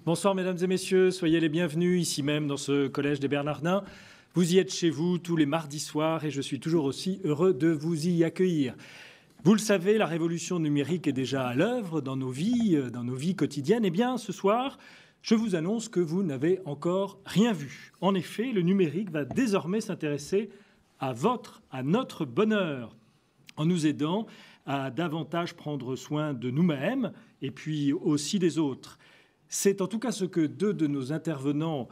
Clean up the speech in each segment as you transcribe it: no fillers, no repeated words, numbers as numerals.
Bonsoir mesdames et messieurs, soyez les bienvenus ici même dans ce collège des Bernardins. Vous y êtes chez vous tous les mardis soirs et je suis toujours aussi heureux de vous y accueillir. Vous le savez, la révolution numérique est déjà à l'œuvre dans nos vies quotidiennes. Eh bien, ce soir, je vous annonce que vous n'avez encore rien vu. En effet, le numérique va désormais s'intéresser à notre bonheur, en nous aidant à davantage prendre soin de nous-mêmes et puis aussi des autres. C'est en tout cas ce que deux de nos intervenants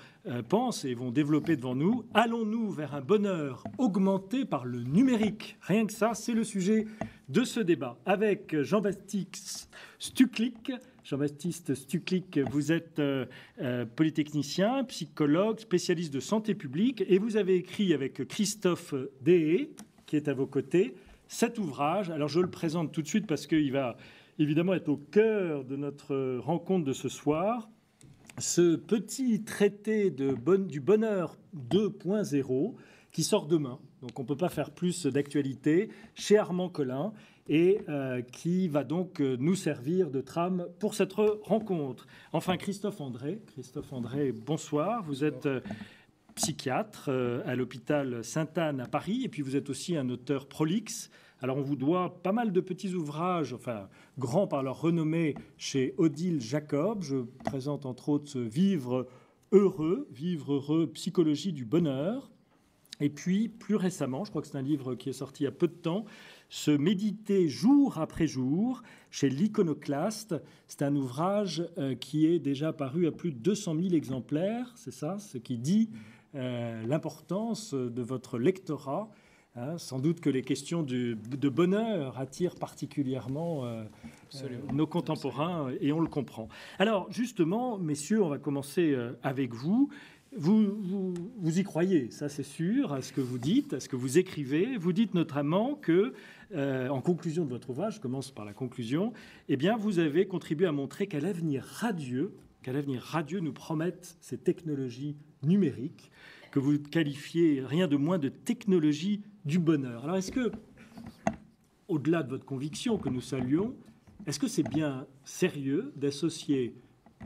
pensent et vont développer devant nous. Allons-nous vers un bonheur augmenté par le numérique? Rien que ça, c'est le sujet de ce débat. Avec Jean-Baptiste Stucklik. Jean-Baptiste Stucklik, vous êtes polytechnicien, psychologue, spécialiste de santé publique et vous avez écrit avec Christophe Deshaies, qui est à vos côtés, cet ouvrage. Alors je le présente tout de suite parce qu'il va évidemment être au cœur de notre rencontre de ce soir. Ce petit traité du bonheur 2.0 qui sort demain, donc on ne peut pas faire plus d'actualité, chez Armand Collin, et qui va donc nous servir de trame pour cette rencontre. Enfin, Christophe André, bonsoir, vous êtes psychiatre à l'hôpital Sainte-Anne à Paris, et puis vous êtes aussi un auteur prolixe. Alors on vous doit pas mal de petits ouvrages, enfin grands par leur renommée, chez Odile Jacob. Je présente entre autres ce Vivre heureux, psychologie du bonheur. Et puis plus récemment, je crois que c'est un livre qui est sorti il y a peu de temps, Se méditer jour après jour, chez l'Iconoclaste. C'est un ouvrage qui est déjà paru à plus de 200 000 exemplaires, c'est ça, ce qui dit l'importance de votre lectorat. Sans doute que les questions de bonheur attirent particulièrement nos contemporains, et on le comprend. Alors, justement, messieurs, on va commencer avec vous. Vous y croyez, ça c'est sûr, à ce que vous dites, à ce que vous écrivez. Vous dites notamment que, en conclusion de votre ouvrage, je commence par la conclusion, eh bien, vous avez contribué à montrer qu'à l'avenir radieux nous promettent ces technologies numériques, que vous qualifiez rien de moins de technologie du bonheur. Alors, est-ce que, au-delà de votre conviction que nous saluons, est-ce que c'est bien sérieux d'associer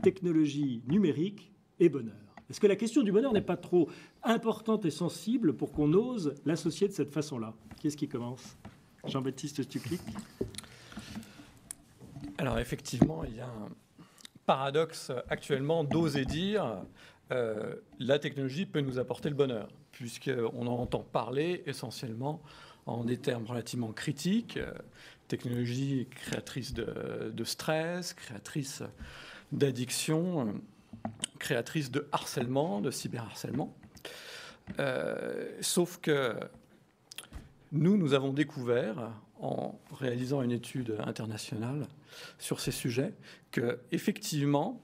technologie numérique et bonheur? Est-ce que la question du bonheur n'est pas trop importante et sensible pour qu'on ose l'associer de cette façon-là? Qui est-ce qui commence? Jean-Baptiste Stucklik. Alors, effectivement, il y a un paradoxe actuellement d'oser dire la technologie peut nous apporter le bonheur, puisqu'on en entend parler essentiellement en des termes relativement critiques. Technologie créatrice de stress, créatrice d'addiction, créatrice de harcèlement, de cyberharcèlement. Sauf que nous avons découvert, en réalisant une étude internationale sur ces sujets, qu'effectivement,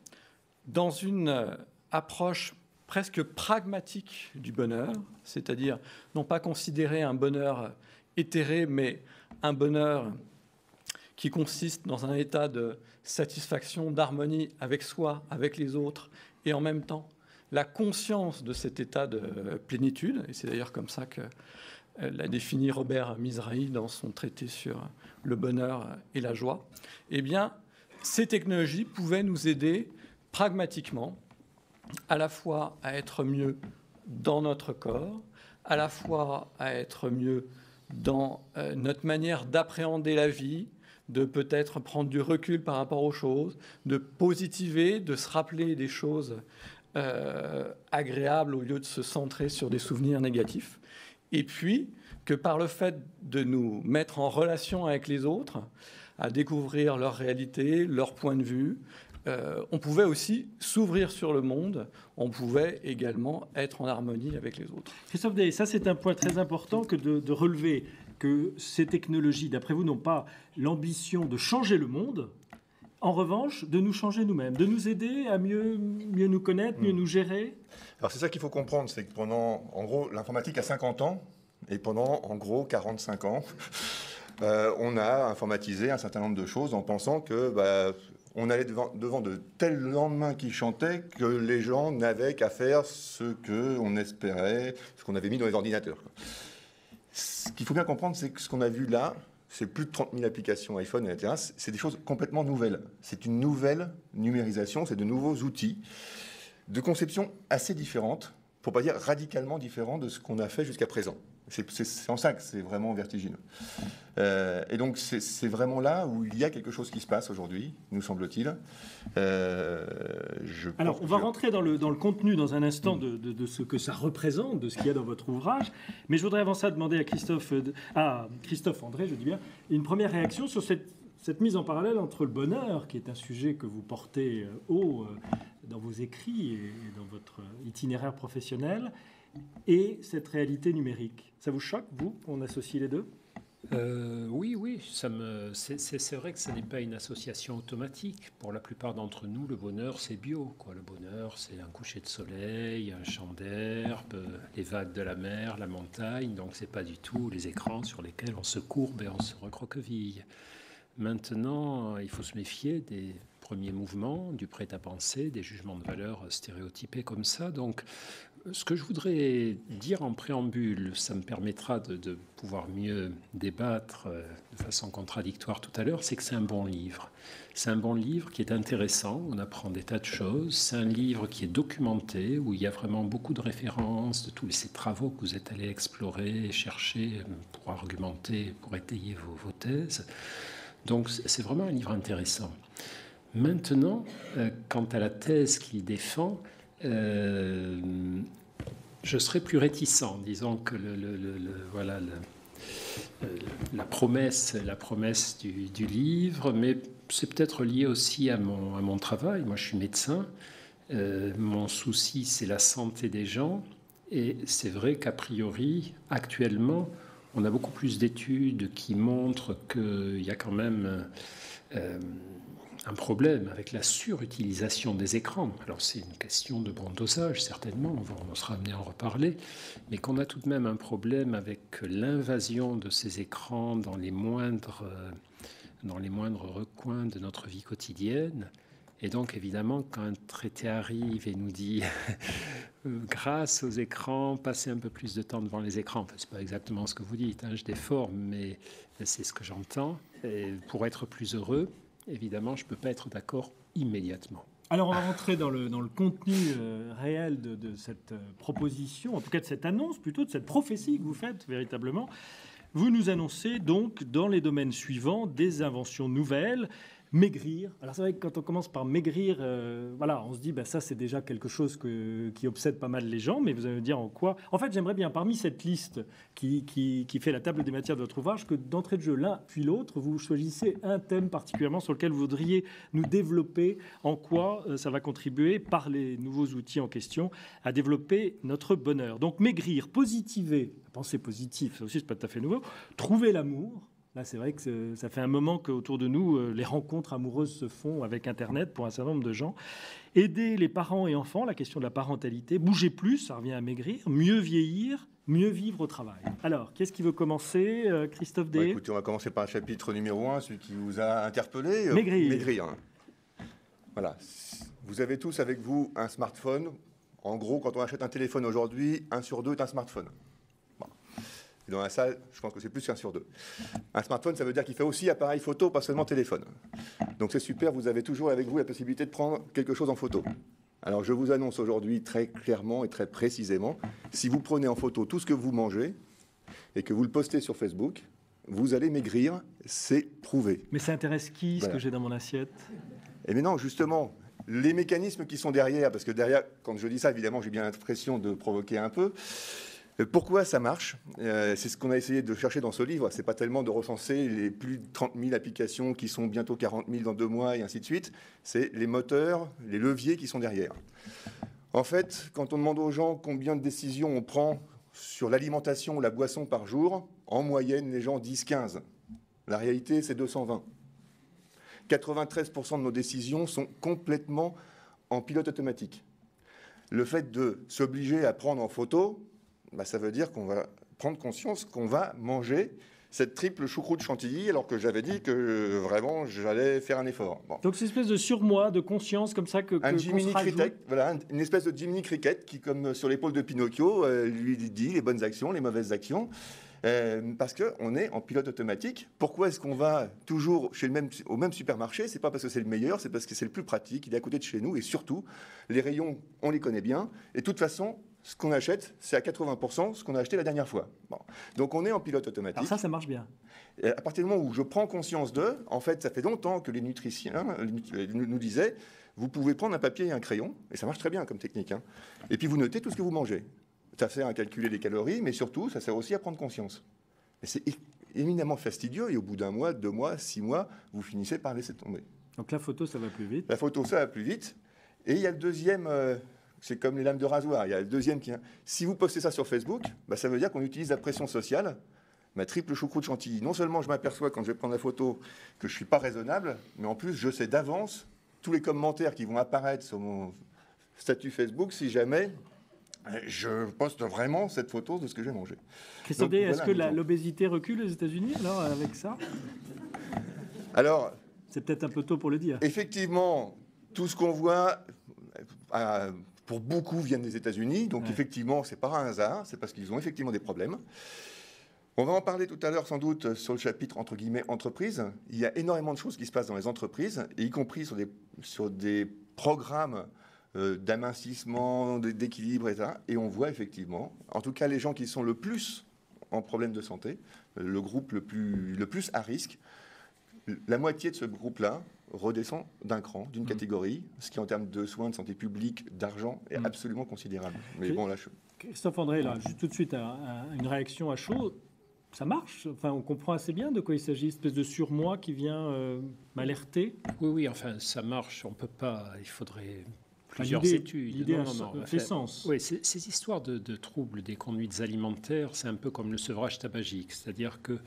dans une approche presque pragmatique du bonheur, c'est-à-dire non pas considérer un bonheur éthéré, mais un bonheur qui consiste dans un état de satisfaction, d'harmonie avec soi, avec les autres, et en même temps la conscience de cet état de plénitude, et c'est d'ailleurs comme ça que l'a défini Robert Mizrahi dans son traité sur le bonheur et la joie, eh bien, ces technologies pouvaient nous aider pragmatiquement à la fois à être mieux dans notre corps, à la fois à être mieux dans notre manière d'appréhender la vie, de peut-être prendre du recul par rapport aux choses, de positiver, de se rappeler des choses agréables au lieu de se centrer sur des souvenirs négatifs. Et puis que par le fait de nous mettre en relation avec les autres, à découvrir leur réalité, leur point de vue, on pouvait aussi s'ouvrir sur le monde, on pouvait également être en harmonie avec les autres. Christophe Deshaies, ça c'est un point très important que de relever, que ces technologies, d'après vous, n'ont pas l'ambition de changer le monde, en revanche, de nous changer nous-mêmes, de nous aider à mieux nous connaître, mieux nous gérer. Alors c'est ça qu'il faut comprendre, c'est que pendant, en gros, l'informatique a 50 ans, et pendant, en gros, 45 ans, on a informatisé un certain nombre de choses en pensant que... on allait devant de tels lendemains qui chantaient que les gens n'avaient qu'à faire ce qu'on espérait, ce qu'on avait mis dans les ordinateurs. Ce qu'il faut bien comprendre, c'est que ce qu'on a vu là, c'est plus de 30 000 applications iPhone, etc. C'est des choses complètement nouvelles. C'est une nouvelle numérisation, c'est de nouveaux outils de conception assez différentes, pour ne pas dire radicalement différents de ce qu'on a fait jusqu'à présent. C'est en ça que c'est vraiment vertigineux. Et donc, c'est vraiment là où il y a quelque chose qui se passe aujourd'hui, nous semble-t-il. Alors, on va rentrer dans le contenu dans un instant de ce que ça représente, de ce qu'il y a dans votre ouvrage. Mais je voudrais avant ça demander à Christophe André, je dis bien, une première réaction sur cette mise en parallèle entre le bonheur, qui est un sujet que vous portez haut dans vos écrits et dans votre itinéraire professionnel, et cette réalité numérique. Ça vous choque, vous, qu'on associe les deux ? Oui, c'est vrai que ce n'est pas une association automatique. Pour la plupart d'entre nous, le bonheur, c'est bio, quoi. Le bonheur, c'est un coucher de soleil, un champ d'herbe, les vagues de la mer, la montagne. Donc, c'est pas du tout les écrans sur lesquels on se courbe et on se recroqueville. Maintenant, il faut se méfier des premiers mouvements, du prêt-à-penser, des jugements de valeur stéréotypés comme ça. Donc, ce que je voudrais dire en préambule, ça me permettra de pouvoir mieux débattre de façon contradictoire tout à l'heure, c'est que c'est un bon livre. C'est un bon livre qui est intéressant, on apprend des tas de choses. C'est un livre qui est documenté, où il y a vraiment beaucoup de références de tous ces travaux que vous êtes allés explorer, chercher pour argumenter, pour étayer vos thèses. Donc c'est vraiment un livre intéressant. Maintenant, quant à la thèse qu'il défend, je serais plus réticent, disons que la promesse du livre, mais c'est peut-être lié aussi à mon travail. Moi, je suis médecin. Mon souci, c'est la santé des gens. Et c'est vrai qu'a priori, actuellement, on a beaucoup plus d'études qui montrent qu'il y a quand même un problème avec la surutilisation des écrans. Alors c'est une question de bon dosage, certainement, on sera amené à en reparler, mais qu'on a tout de même un problème avec l'invasion de ces écrans dans les moindres recoins de notre vie quotidienne. Et donc, évidemment, quand un traité arrive et nous dit grâce aux écrans, passez un peu plus de temps devant les écrans. Enfin, c'est pas exactement ce que vous dites, je déforme, mais c'est ce que j'entends. Et pour être plus heureux, évidemment, je ne peux pas être d'accord immédiatement. Alors, on va rentrer dans le contenu réel de cette proposition, en tout cas de cette annonce, plutôt de cette prophétie que vous faites véritablement. Vous nous annoncez donc, dans les domaines suivants, des inventions nouvelles. Maigrir. Alors c'est vrai que quand on commence par maigrir, on se dit ça c'est déjà quelque chose qui obsède pas mal les gens, mais vous allez me dire en quoi. En fait, j'aimerais bien, parmi cette liste qui fait la table des matières de votre ouvrage, que d'entrée de jeu, l'un puis l'autre, vous choisissez un thème particulièrement sur lequel vous voudriez nous développer en quoi ça va contribuer, par les nouveaux outils en question, à développer notre bonheur. Donc maigrir, positiver, penser positif, ça aussi c'est pas tout à fait nouveau, trouver l'amour. Là, c'est vrai que ça fait un moment qu'autour de nous, les rencontres amoureuses se font avec Internet pour un certain nombre de gens. Aider les parents et enfants, la question de la parentalité. Bouger plus, ça revient à maigrir. Mieux vieillir, mieux vivre au travail. Alors, qu'est-ce qui veut commencer, Christophe D. Écoutez, on va commencer par le chapitre numéro 1, celui qui vous a interpellé. Maigrir. Voilà. Vous avez tous avec vous un smartphone. En gros, quand on achète un téléphone aujourd'hui, 1 sur 2 est un smartphone. Et dans la salle, je pense que c'est plus qu'1 sur 2. Un smartphone, ça veut dire qu'il fait aussi appareil photo, pas seulement téléphone. Donc c'est super, vous avez toujours avec vous la possibilité de prendre quelque chose en photo. Alors je vous annonce aujourd'hui très clairement et très précisément, si vous prenez en photo tout ce que vous mangez et que vous le postez sur Facebook, vous allez maigrir, c'est prouvé. Mais ça intéresse qui, ce que j'ai dans mon assiette ? Eh bien non, justement, les mécanismes qui sont derrière, parce que derrière, quand je dis ça, évidemment, j'ai bien l'impression de provoquer un peu. Pourquoi ça marche ? C'est ce qu'on a essayé de chercher dans ce livre. C'est pas tellement de recenser les plus de 30 000 applications qui sont bientôt 40 000 dans 2 mois et ainsi de suite. C'est les moteurs, les leviers qui sont derrière. En fait, quand on demande aux gens combien de décisions on prend sur l'alimentation ou la boisson par jour, en moyenne, les gens disent 15. La réalité, c'est 220. 93% de nos décisions sont complètement en pilote automatique. Le fait de s'obliger à prendre en photo, ça veut dire qu'on va prendre conscience qu'on va manger cette triple choucroute chantilly, alors que j'avais dit que vraiment j'allais faire un effort. Bon. Donc c'est une espèce de surmoi, de conscience comme ça un Jiminy Cricket, voilà, une espèce de Jiminy Cricket qui, comme sur l'épaule de Pinocchio, lui dit les bonnes actions, les mauvaises actions. Parce qu'on est en pilote automatique. Pourquoi est-ce qu'on va toujours au même supermarché? C'est pas parce que c'est le meilleur, c'est parce que c'est le plus pratique, il est à côté de chez nous, et surtout, les rayons, on les connaît bien, et de toute façon, ce qu'on achète, c'est à 80% ce qu'on a acheté la dernière fois. Bon. Donc on est en pilote automatique. Alors ça marche bien. Et à partir du moment où je prends conscience en fait, ça fait longtemps que les nutriciens nous disaient, vous pouvez prendre un papier et un crayon, et ça marche très bien comme technique, hein, et puis vous notez tout ce que vous mangez. Ça sert à calculer les calories, mais surtout, ça sert aussi à prendre conscience. Et c'est éminemment fastidieux, et au bout d'un mois, 2 mois, 6 mois, vous finissez par laisser tomber. Donc la photo, ça va plus vite. La photo, ça va plus vite. Et il y a le deuxième, c'est comme les lames de rasoir, il y a le deuxième qui... Si vous postez ça sur Facebook, ça veut dire qu'on utilise la pression sociale, ma triple choucroute chantilly. Non seulement je m'aperçois quand je vais prendre la photo que je ne suis pas raisonnable, mais en plus je sais d'avance tous les commentaires qui vont apparaître sur mon statut Facebook si jamais je poste vraiment cette photo de ce que j'ai mangé. Christophe Day, est-ce que l'obésité recule aux États-Unis alors avec ça? Alors, c'est peut-être un peu tôt pour le dire. Effectivement, tout ce qu'on voit, pour beaucoup, viennent des États-Unis. Donc, effectivement, c'est pas un hasard. C'est parce qu'ils ont effectivement des problèmes. On va en parler tout à l'heure, sans doute, sur le chapitre, entre guillemets, entreprises. Il y a énormément de choses qui se passent dans les entreprises, et y compris sur des programmes d'amincissement, d'équilibre, etc. Et on voit effectivement, en tout cas, les gens qui sont le plus en problème de santé, le groupe le plus à risque, la moitié de ce groupe-là redescend d'un cran, d'une catégorie, ce qui en termes de soins, de santé publique, d'argent, est absolument considérable. Mais bon, là, Christophe André, là, juste tout de suite, une réaction à chaud. Ça marche? Enfin, on comprend assez bien de quoi il s'agit, espèce de surmoi qui vient m'alerter. Oui, enfin, ça marche. On peut pas. Il faudrait plusieurs études. L'idée fait sens. Oui, ces histoires de troubles des conduites alimentaires, c'est un peu comme le sevrage tabagique. C'est-à-dire que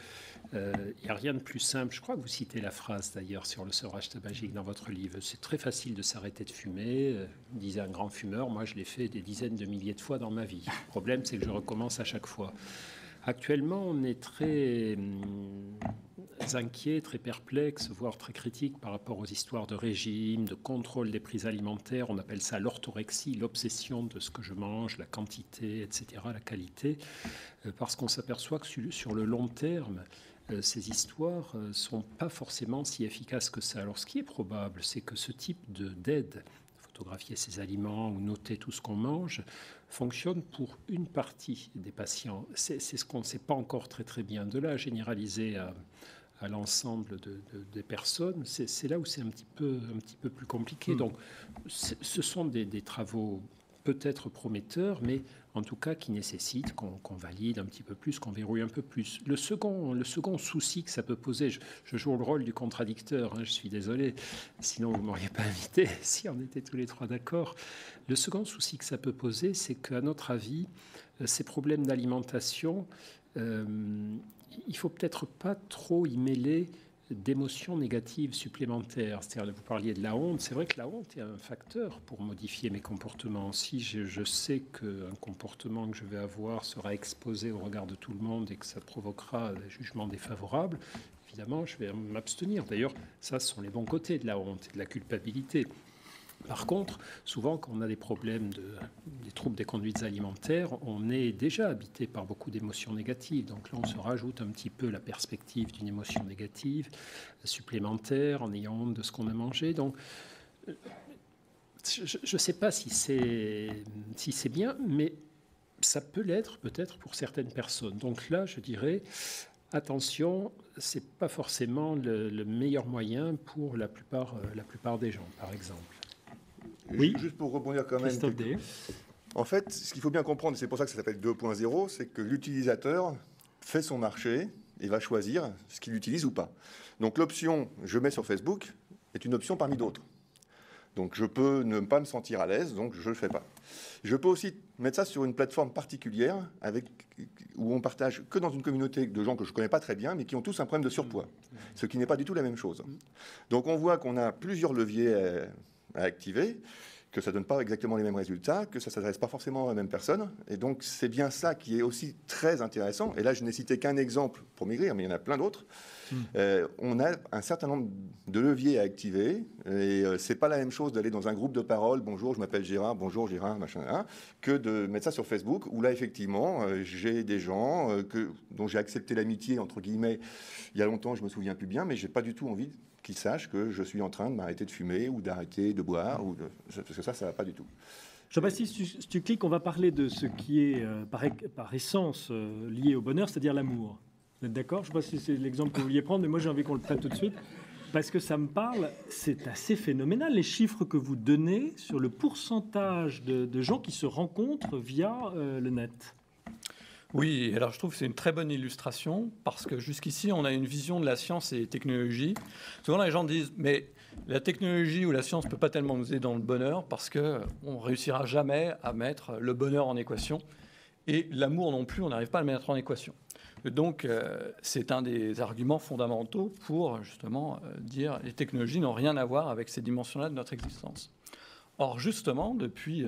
il n'y a rien de plus simple. Je crois que vous citez la phrase d'ailleurs sur le sevrage tabagique dans votre livre. C'est très facile de s'arrêter de fumer, disait un grand fumeur. Moi, je l'ai fait des dizaines de milliers de fois dans ma vie. Le problème, c'est que je recommence à chaque fois. Actuellement, on est très inquiet, très perplexe, voire très critique par rapport aux histoires de régime, de contrôle des prises alimentaires. On appelle ça l'orthorexie, l'obsession de ce que je mange, la quantité, etc., la qualité, parce qu'on s'aperçoit que sur le long terme, ces histoires ne sont pas forcément si efficaces que ça. Alors, ce qui est probable, c'est que ce type d'aide, photographier ses aliments ou noter tout ce qu'on mange, fonctionne pour une partie des patients. C'est ce qu'on ne sait pas encore très bien. De là à généraliser à l'ensemble des personnes, c'est là où c'est un petit peu plus compliqué. Donc, ce sont des travaux peut-être prometteurs, mais en tout cas qui nécessitent qu'on valide un petit peu plus, qu'on verrouille un peu plus. Le second souci que ça peut poser, je joue le rôle du contradicteur, hein, je suis désolé, sinon vous ne m'auriez pas invité si on était tous les trois d'accord. Le second souci que ça peut poser, c'est qu'à notre avis, ces problèmes d'alimentation, il faut peut-être pas trop y mêler d'émotions négatives supplémentaires. C'est-à-dire, vous parliez de la honte. C'est vrai que la honte est un facteur pour modifier mes comportements. Si je sais qu'un comportement que je vais avoir sera exposé au regard de tout le monde et que ça provoquera un jugement défavorable, évidemment, je vais m'abstenir. D'ailleurs, ça, ce sont les bons côtés de la honte et de la culpabilité. Par contre, souvent, quand on a des problèmes, des troubles des conduites alimentaires, on est déjà habité par beaucoup d'émotions négatives. Donc là, on se rajoute un petit peu la perspective d'une émotion négative supplémentaire en ayant honte de ce qu'on a mangé. Donc, je ne sais pas si c'est bien, mais ça peut l'être peut-être pour certaines personnes. Donc là, je dirais... Attention, ce n'est pas forcément le meilleur moyen pour la plupart des gens, par exemple. Oui. Juste pour rebondir quand même. Christophe Day. En fait, ce qu'il faut bien comprendre, c'est pour ça que ça s'appelle 2.0, c'est que l'utilisateur fait son marché et va choisir ce qu'il utilise ou pas. Donc l'option « je mets sur Facebook » est une option parmi d'autres. Donc je peux ne pas me sentir à l'aise, donc je ne le fais pas. Je peux aussi mettre ça sur une plateforme particulière où on partage que dans une communauté de gens que je ne connais pas très bien, mais qui ont tous un problème de surpoids, ce qui n'est pas du tout la même chose. Donc on voit qu'on a plusieurs leviers à activer. que ça ne donne pas exactement les mêmes résultats, que ça ne s'adresse pas forcément à la même personne. Et donc, c'est bien ça qui est aussi très intéressant. Et là, je n'ai cité qu'un exemple pour Maigrir, mais il y en a plein d'autres. On a un certain nombre de leviers à activer. Et c'est pas la même chose d'aller dans un groupe de parole, bonjour, je m'appelle Gérard, bonjour Gérard, machin, hein, que de mettre ça sur Facebook, où là, effectivement, j'ai des gens dont j'ai accepté l'amitié, entre guillemets, il y a longtemps, je me souviens plus bien, mais j'ai pas du tout envie qu'ils sachent que je suis en train de m'arrêter de fumer ou d'arrêter de boire, parce que ça ne va pas du tout. Jean-Baptiste, si tu cliques, on va parler de ce qui est par essence lié au bonheur, c'est-à-dire l'amour. Vous êtes d'accord? Je ne sais pas si c'est l'exemple que vous vouliez prendre, mais moi j'ai envie qu'on le prenne tout de suite, parce que ça me parle, c'est assez phénoménal, les chiffres que vous donnez sur le pourcentage de gens qui se rencontrent via le net. Oui, alors je trouve que c'est une très bonne illustration parce que jusqu'ici, on a une vision de la science et des technologies. Souvent, les gens disent, mais la technologie ou la science ne peut pas tellement nous aider dans le bonheur parce qu'on ne réussira jamais à mettre le bonheur en équation. Et l'amour non plus, on n'arrive pas à le mettre en équation. Donc, c'est un des arguments fondamentaux pour justement dire que les technologies n'ont rien à voir avec ces dimensions-là de notre existence. Or, justement, depuis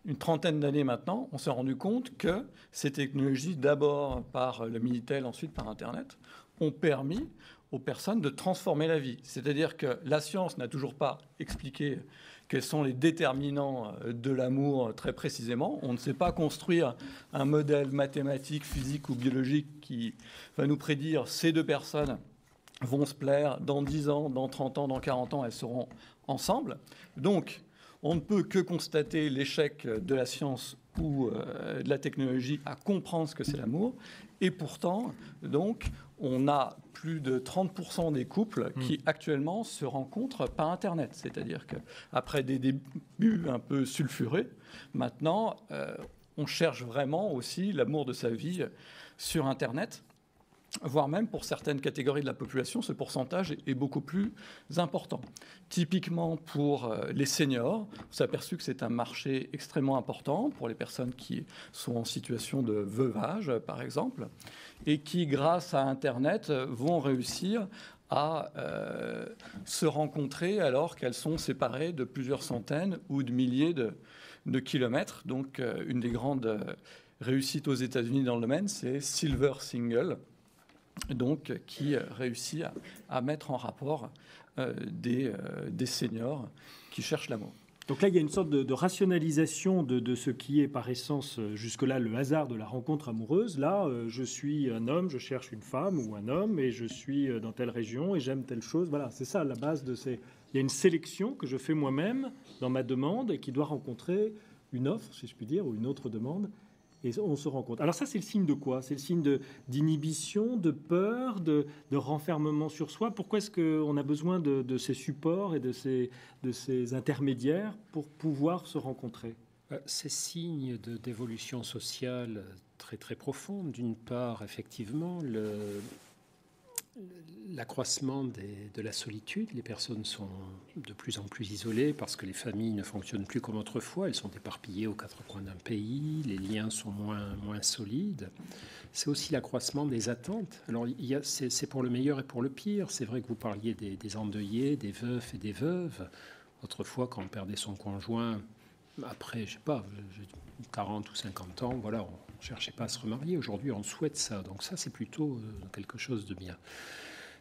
une trentaine d'années maintenant, on s'est rendu compte que ces technologies, d'abord par le Minitel, ensuite par Internet, ont permis aux personnes de transformer la vie. C'est-à-dire que la science n'a toujours pas expliqué quels sont les déterminants de l'amour très précisément. On ne sait pas construire un modèle mathématique, physique ou biologique qui va nous prédire ces deux personnes vont se plaire dans 10 ans, dans 30 ans, dans 40 ans, elles seront ensemble. Donc, on ne peut que constater l'échec de la science ou de la technologie à comprendre ce que c'est l'amour. Et pourtant, donc, on a plus de 30% des couples qui actuellement se rencontrent par Internet. C'est-à-dire qu'après des débuts un peu sulfurés, maintenant, on cherche vraiment aussi l'amour de sa vie sur Internet. Voire même pour certaines catégories de la population, ce pourcentage est beaucoup plus important. Typiquement pour les seniors, on s'est aperçu que c'est un marché extrêmement important pour les personnes qui sont en situation de veuvage, par exemple, et qui, grâce à Internet, vont réussir à se rencontrer alors qu'elles sont séparées de plusieurs centaines ou de milliers de kilomètres. Donc, une des grandes réussites aux États-Unis dans le domaine, c'est Silver Single, donc qui réussit à mettre en rapport des seniors qui cherchent l'amour. Donc là, il y a une sorte de rationalisation de ce qui est par essence jusque-là le hasard de la rencontre amoureuse. Là, je suis un homme, je cherche une femme ou un homme et je suis dans telle région et j'aime telle chose. Voilà, c'est ça la base de ces... Il y a une sélection que je fais moi-même dans ma demande et qui doit rencontrer une offre, si je puis dire, ou une autre demande. Et on se rend compte. Alors ça, c'est le signe de quoi? C'est le signe d'inhibition, de peur, de renfermement sur soi. Pourquoi est-ce qu'on a besoin de ces supports et de ces intermédiaires pour pouvoir se rencontrer? C'est signe d'évolution sociale très très profonde. D'une part, effectivement, l'accroissement de la solitude. Les personnes sont de plus en plus isolées parce que les familles ne fonctionnent plus comme autrefois. Elles sont éparpillées aux quatre coins d'un pays. Les liens sont moins solides. C'est aussi l'accroissement des attentes. Alors, c'est pour le meilleur et pour le pire. C'est vrai que vous parliez des endeuillés, des veufs et des veuves. Autrefois, quand on perdait son conjoint, après, je sais pas, 40 ou 50 ans, voilà, on ne cherchait pas à se remarier. Aujourd'hui, on souhaite ça. Donc ça, c'est plutôt quelque chose de bien.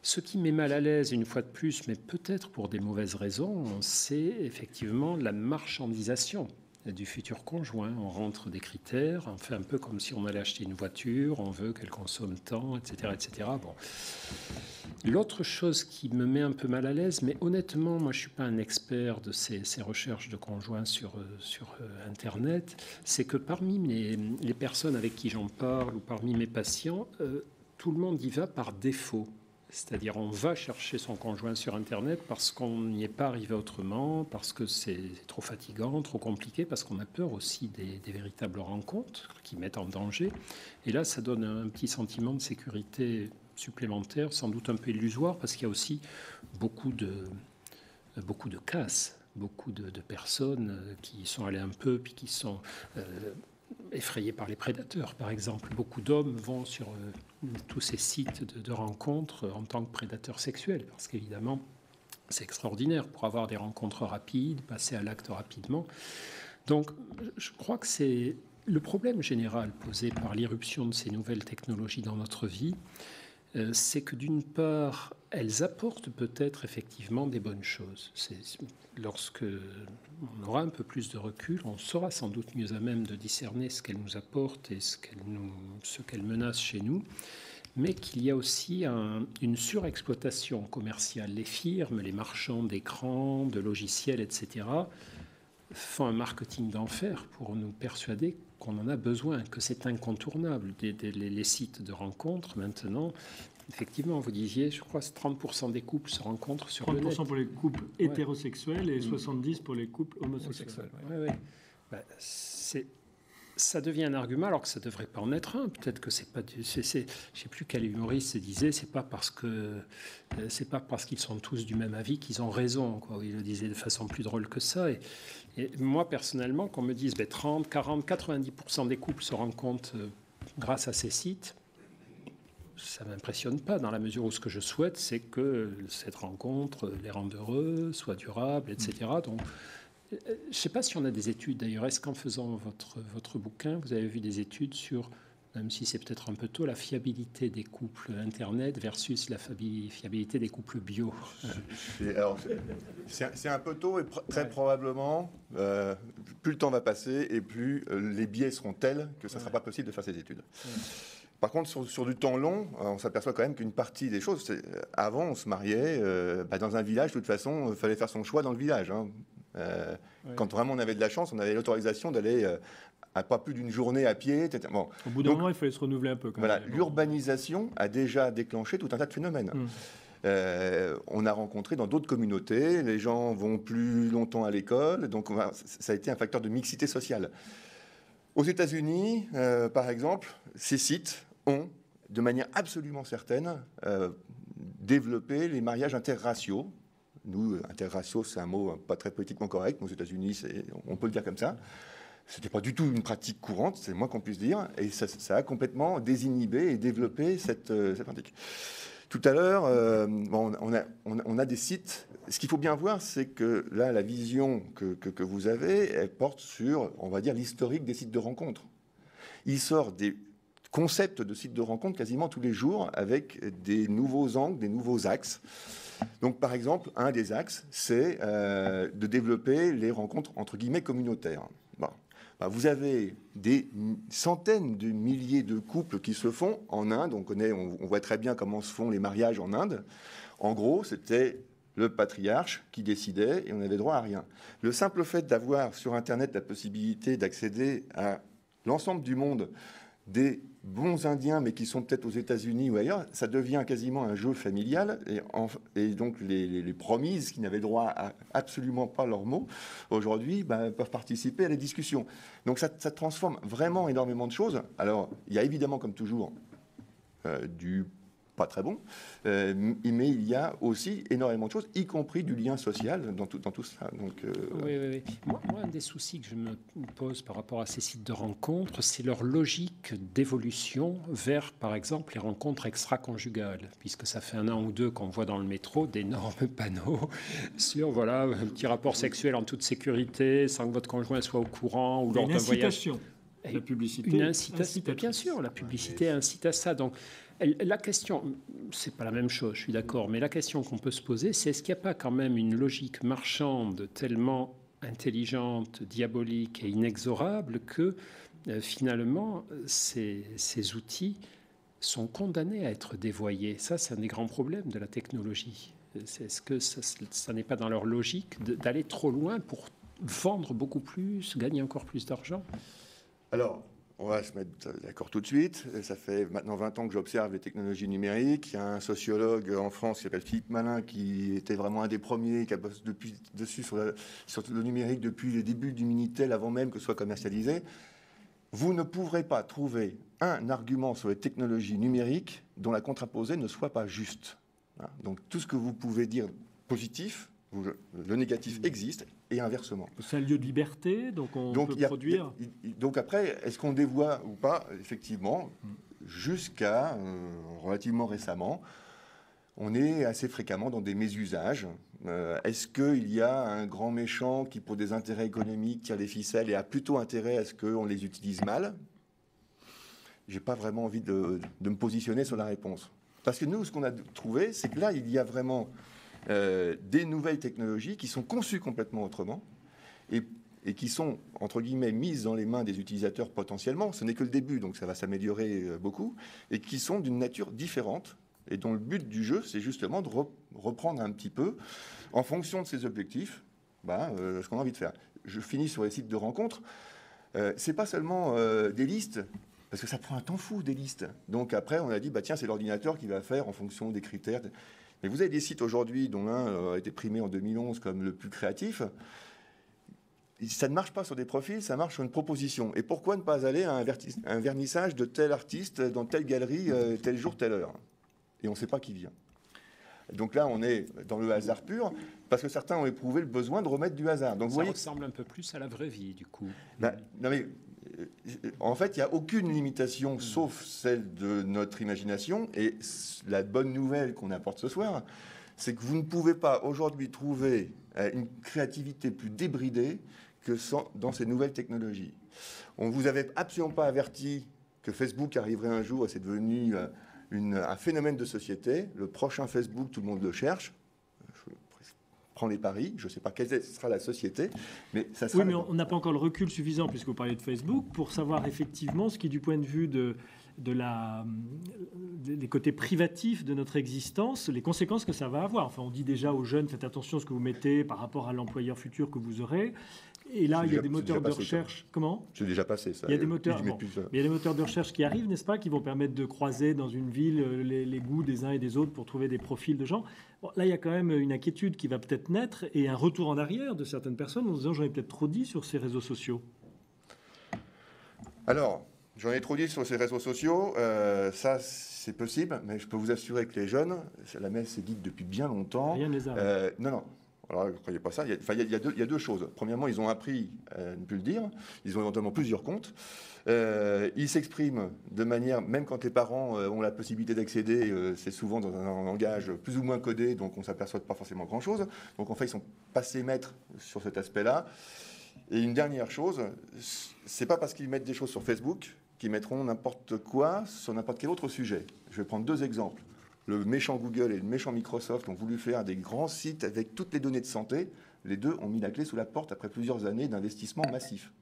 Ce qui met mal à l'aise, une fois de plus, mais peut-être pour des mauvaises raisons, c'est effectivement la marchandisation du futur conjoint. On rentre des critères, on fait un peu comme si on allait acheter une voiture, on veut qu'elle consomme tant, etc., etc. Bon. L'autre chose qui me met un peu mal à l'aise, mais honnêtement, moi je ne suis pas un expert de ces recherches de conjoints sur Internet, c'est que parmi les personnes avec qui j'en parle ou parmi mes patients, tout le monde y va par défaut. C'est-à-dire on va chercher son conjoint sur Internet parce qu'on n'y est pas arrivé autrement, parce que c'est trop fatigant, trop compliqué, parce qu'on a peur aussi des véritables rencontres qui mettent en danger. Et là, ça donne un petit sentiment de sécurité supplémentaire, sans doute un peu illusoire, parce qu'il y a aussi beaucoup de casses, beaucoup de personnes qui sont allées un peu, puis qui sont effrayées par les prédateurs. Par exemple, beaucoup d'hommes vont sur tous ces sites de rencontres en tant que prédateurs sexuels, parce qu'évidemment, c'est extraordinaire pour avoir des rencontres rapides, passer à l'acte rapidement. Donc, je crois que c'est le problème général posé par l'irruption de ces nouvelles technologies dans notre vie, c'est que d'une part, elles apportent peut-être effectivement des bonnes choses. Lorsque on aura un peu plus de recul, on sera sans doute mieux à même de discerner ce qu'elles nous apportent et ce qu'elles menacent chez nous, mais qu'il y a aussi une surexploitation commerciale. Les firmes, les marchands d'écrans, de logiciels, etc., font un marketing d'enfer pour nous persuader qu'on en a besoin, que c'est incontournable. Les sites de rencontres, maintenant, effectivement, vous disiez, je crois, 30% des couples se rencontrent sur le net. 30% pour les couples hétérosexuels et 70% pour les couples homosexuels. Oui. Ça devient un argument alors que ça ne devrait pas en être un. Peut-être que c'est pas. Je ne sais plus quel humoriste se disait, c'est pas parce qu'ils sont tous du même avis qu'ils ont raison. Quoi. Il le disait de façon plus drôle que ça. Et moi, personnellement, qu'on me dise 30, 40, 90% des couples se rencontrent grâce à ces sites, ça ne m'impressionne pas, dans la mesure où ce que je souhaite, c'est que cette rencontre les rende heureux, soit durable, etc. Donc, je ne sais pas si on a des études, d'ailleurs. Est-ce qu'en faisant votre bouquin, vous avez vu des études sur, même si c'est peut-être un peu tôt, la fiabilité des couples Internet versus la fiabilité des couples bio? Alors, c'est un peu tôt et très probablement, plus le temps va passer et plus les biais seront tels que ça ne sera pas possible de faire ces études. Par contre, sur du temps long, on s'aperçoit quand même qu'une partie des choses... Avant, on se mariait dans un village. De toute façon, il fallait faire son choix dans le village. Quand vraiment on avait de la chance, on avait l'autorisation d'aller à pas plus d'une journée à pied, etc. Bon. Au bout d'un moment, il fallait se renouveler un peu. Voilà, l'urbanisation a déjà déclenché tout un tas de phénomènes. On a rencontré dans d'autres communautés, les gens vont plus longtemps à l'école, donc ça a été un facteur de mixité sociale. Aux États-Unis, par exemple, ces sites ont, de manière absolument certaine, développé les mariages interraciaux. Nous, interraciaux, c'est un mot pas très politiquement correct. Aux États-Unis, on peut le dire comme ça. Ce n'était pas du tout une pratique courante, c'est le moins qu'on puisse dire. Et ça a complètement désinhibé et développé cette pratique. Tout à l'heure, on a des sites. Ce qu'il faut bien voir, c'est que là, la vision que vous avez, elle porte sur, on va dire, l'historique des sites de rencontres. Il sort des concepts de sites de rencontres quasiment tous les jours avec des nouveaux angles, des nouveaux axes. Donc, par exemple, un des axes, c'est de développer les rencontres, entre guillemets, communautaires. Bon. Vous avez des centaines de milliers de couples qui se font en Inde. On voit très bien comment se font les mariages en Inde. En gros, c'était le patriarche qui décidait et on n'avait droit à rien. Le simple fait d'avoir sur Internet la possibilité d'accéder à l'ensemble du monde des bons Indiens, mais qui sont peut-être aux États-Unis ou ailleurs, ça devient quasiment un jeu familial. Et donc, les promises qui n'avaient droit à absolument pas leurs mots, aujourd'hui, peuvent participer à la discussion. Donc, ça transforme vraiment énormément de choses. Alors, il y a évidemment, comme toujours, du pas très bon, mais il y a aussi énormément de choses, y compris du lien social dans tout ça. Donc, oui. Moi, un des soucis que je me pose par rapport à ces sites de rencontres, c'est leur logique d'évolution vers, par exemple, les rencontres extra-conjugales, puisque ça fait 1 an ou 2 qu'on voit dans le métro d'énormes panneaux sur, voilà, un petit rapport sexuel en toute sécurité, sans que votre conjoint soit au courant, ou lors d'un voyage. La publicité. Une incitation, bien sûr, la publicité incite à ça. Donc, la question, c'est pas la même chose, je suis d'accord, mais la question qu'on peut se poser, c'est est-ce qu'il n'y a pas quand même une logique marchande tellement intelligente, diabolique et inexorable que finalement ces outils sont condamnés à être dévoyés? Ça, c'est un des grands problèmes de la technologie. Est-ce que ça n'est pas dans leur logique d'aller trop loin pour vendre beaucoup plus, gagner encore plus d'argent? Alors, on va se mettre d'accord tout de suite. Ça fait maintenant 20 ans que j'observe les technologies numériques. Il y a un sociologue en France qui s'appelle Philippe Malin, qui était vraiment un des premiers, qui a bossé dessus sur le numérique depuis les débuts du Minitel, avant même que ce soit commercialisé. Vous ne pourrez pas trouver un argument sur les technologies numériques dont la contraposée ne soit pas juste. Donc tout ce que vous pouvez dire positif, le négatif existe, et inversement. C'est un lieu de liberté, donc on peut produire. Donc après, est-ce qu'on dévoie ou pas? Effectivement, jusqu'à relativement récemment, on est assez fréquemment dans des mésusages. Est-ce qu'il y a un grand méchant qui, pour des intérêts économiques, tire les ficelles et a plutôt intérêt à ce qu'on les utilise mal? J'ai pas vraiment envie de me positionner sur la réponse. Parce que nous, ce qu'on a trouvé, c'est que là, il y a vraiment des nouvelles technologies qui sont conçues complètement autrement et qui sont, entre guillemets, mises dans les mains des utilisateurs potentiellement. Ce n'est que le début, donc ça va s'améliorer beaucoup, et qui sont d'une nature différente, et dont le but du jeu, c'est justement de reprendre un petit peu, en fonction de ses objectifs, ce qu'on a envie de faire. Je finis sur les sites de rencontres. C'est pas seulement des listes, parce que ça prend un temps fou, des listes. Donc après, on a dit, tiens, c'est l'ordinateur qui va faire en fonction des critères. Mais vous avez des sites aujourd'hui, dont l'un a été primé en 2011 comme le plus créatif. Ça ne marche pas sur des profils, ça marche sur une proposition. Et pourquoi ne pas aller à un vernissage de tel artiste dans telle galerie, tel jour, telle heure? Et on ne sait pas qui vient. Donc là, on est dans le hasard pur, parce que certains ont éprouvé le besoin de remettre du hasard. Donc, ça vous voyez, ressemble un peu plus à la vraie vie, du coup. Non mais, en fait, il n'y a aucune limitation, sauf celle de notre imagination. Et la bonne nouvelle qu'on apporte ce soir, c'est que vous ne pouvez pas aujourd'hui trouver une créativité plus débridée que dans ces nouvelles technologies. On ne vous avait absolument pas averti que Facebook arriverait un jour, et c'est devenu un phénomène de société. Le prochain Facebook, tout le monde le cherche. Je prends les paris. Je ne sais pas quelle sera la société, mais ça sera... Oui, mais on n'a pas encore le recul suffisant, puisque vous parlez de Facebook, pour savoir effectivement ce qui, du point de vue des côtés privatifs de notre existence, les conséquences que ça va avoir. Enfin, on dit déjà aux jeunes, faites attention à ce que vous mettez par rapport à l'employeur futur que vous aurez. Et là, il y a des moteurs de recherche. Ça. Comment ? C'est déjà passé, ça. Il y a des moteurs, il y a des moteurs de recherche qui arrivent, n'est-ce pas, qui vont permettre de croiser dans une ville les goûts des uns et des autres pour trouver des profils de gens. Bon, là, il y a quand même une inquiétude qui va peut-être naître et un retour en arrière de certaines personnes en disant j'en ai peut-être trop dit sur ces réseaux sociaux. Alors, j'en ai trop dit sur ces réseaux sociaux. Ça, c'est possible, mais je peux vous assurer que les jeunes, la messe est dite depuis bien longtemps. Rien ne les arrête. Non. Alors, ne croyez pas ça. Il y a deux choses. Premièrement, ils ont appris à ne plus le dire. Ils ont éventuellement plusieurs comptes. Ils s'expriment de manière, même quand les parents ont la possibilité d'accéder, c'est souvent dans un langage plus ou moins codé, donc on ne s'aperçoit pas forcément grand-chose. Donc en fait, ils sont passés maîtres sur cet aspect-là. Et une dernière chose, c'est pas parce qu'ils mettent des choses sur Facebook qu'ils mettront n'importe quoi sur n'importe quel autre sujet. Je vais prendre deux exemples. Le méchant Google et le méchant Microsoft ont voulu faire des grands sites avec toutes les données de santé. Les deux ont mis la clé sous la porte après plusieurs années d'investissement massif.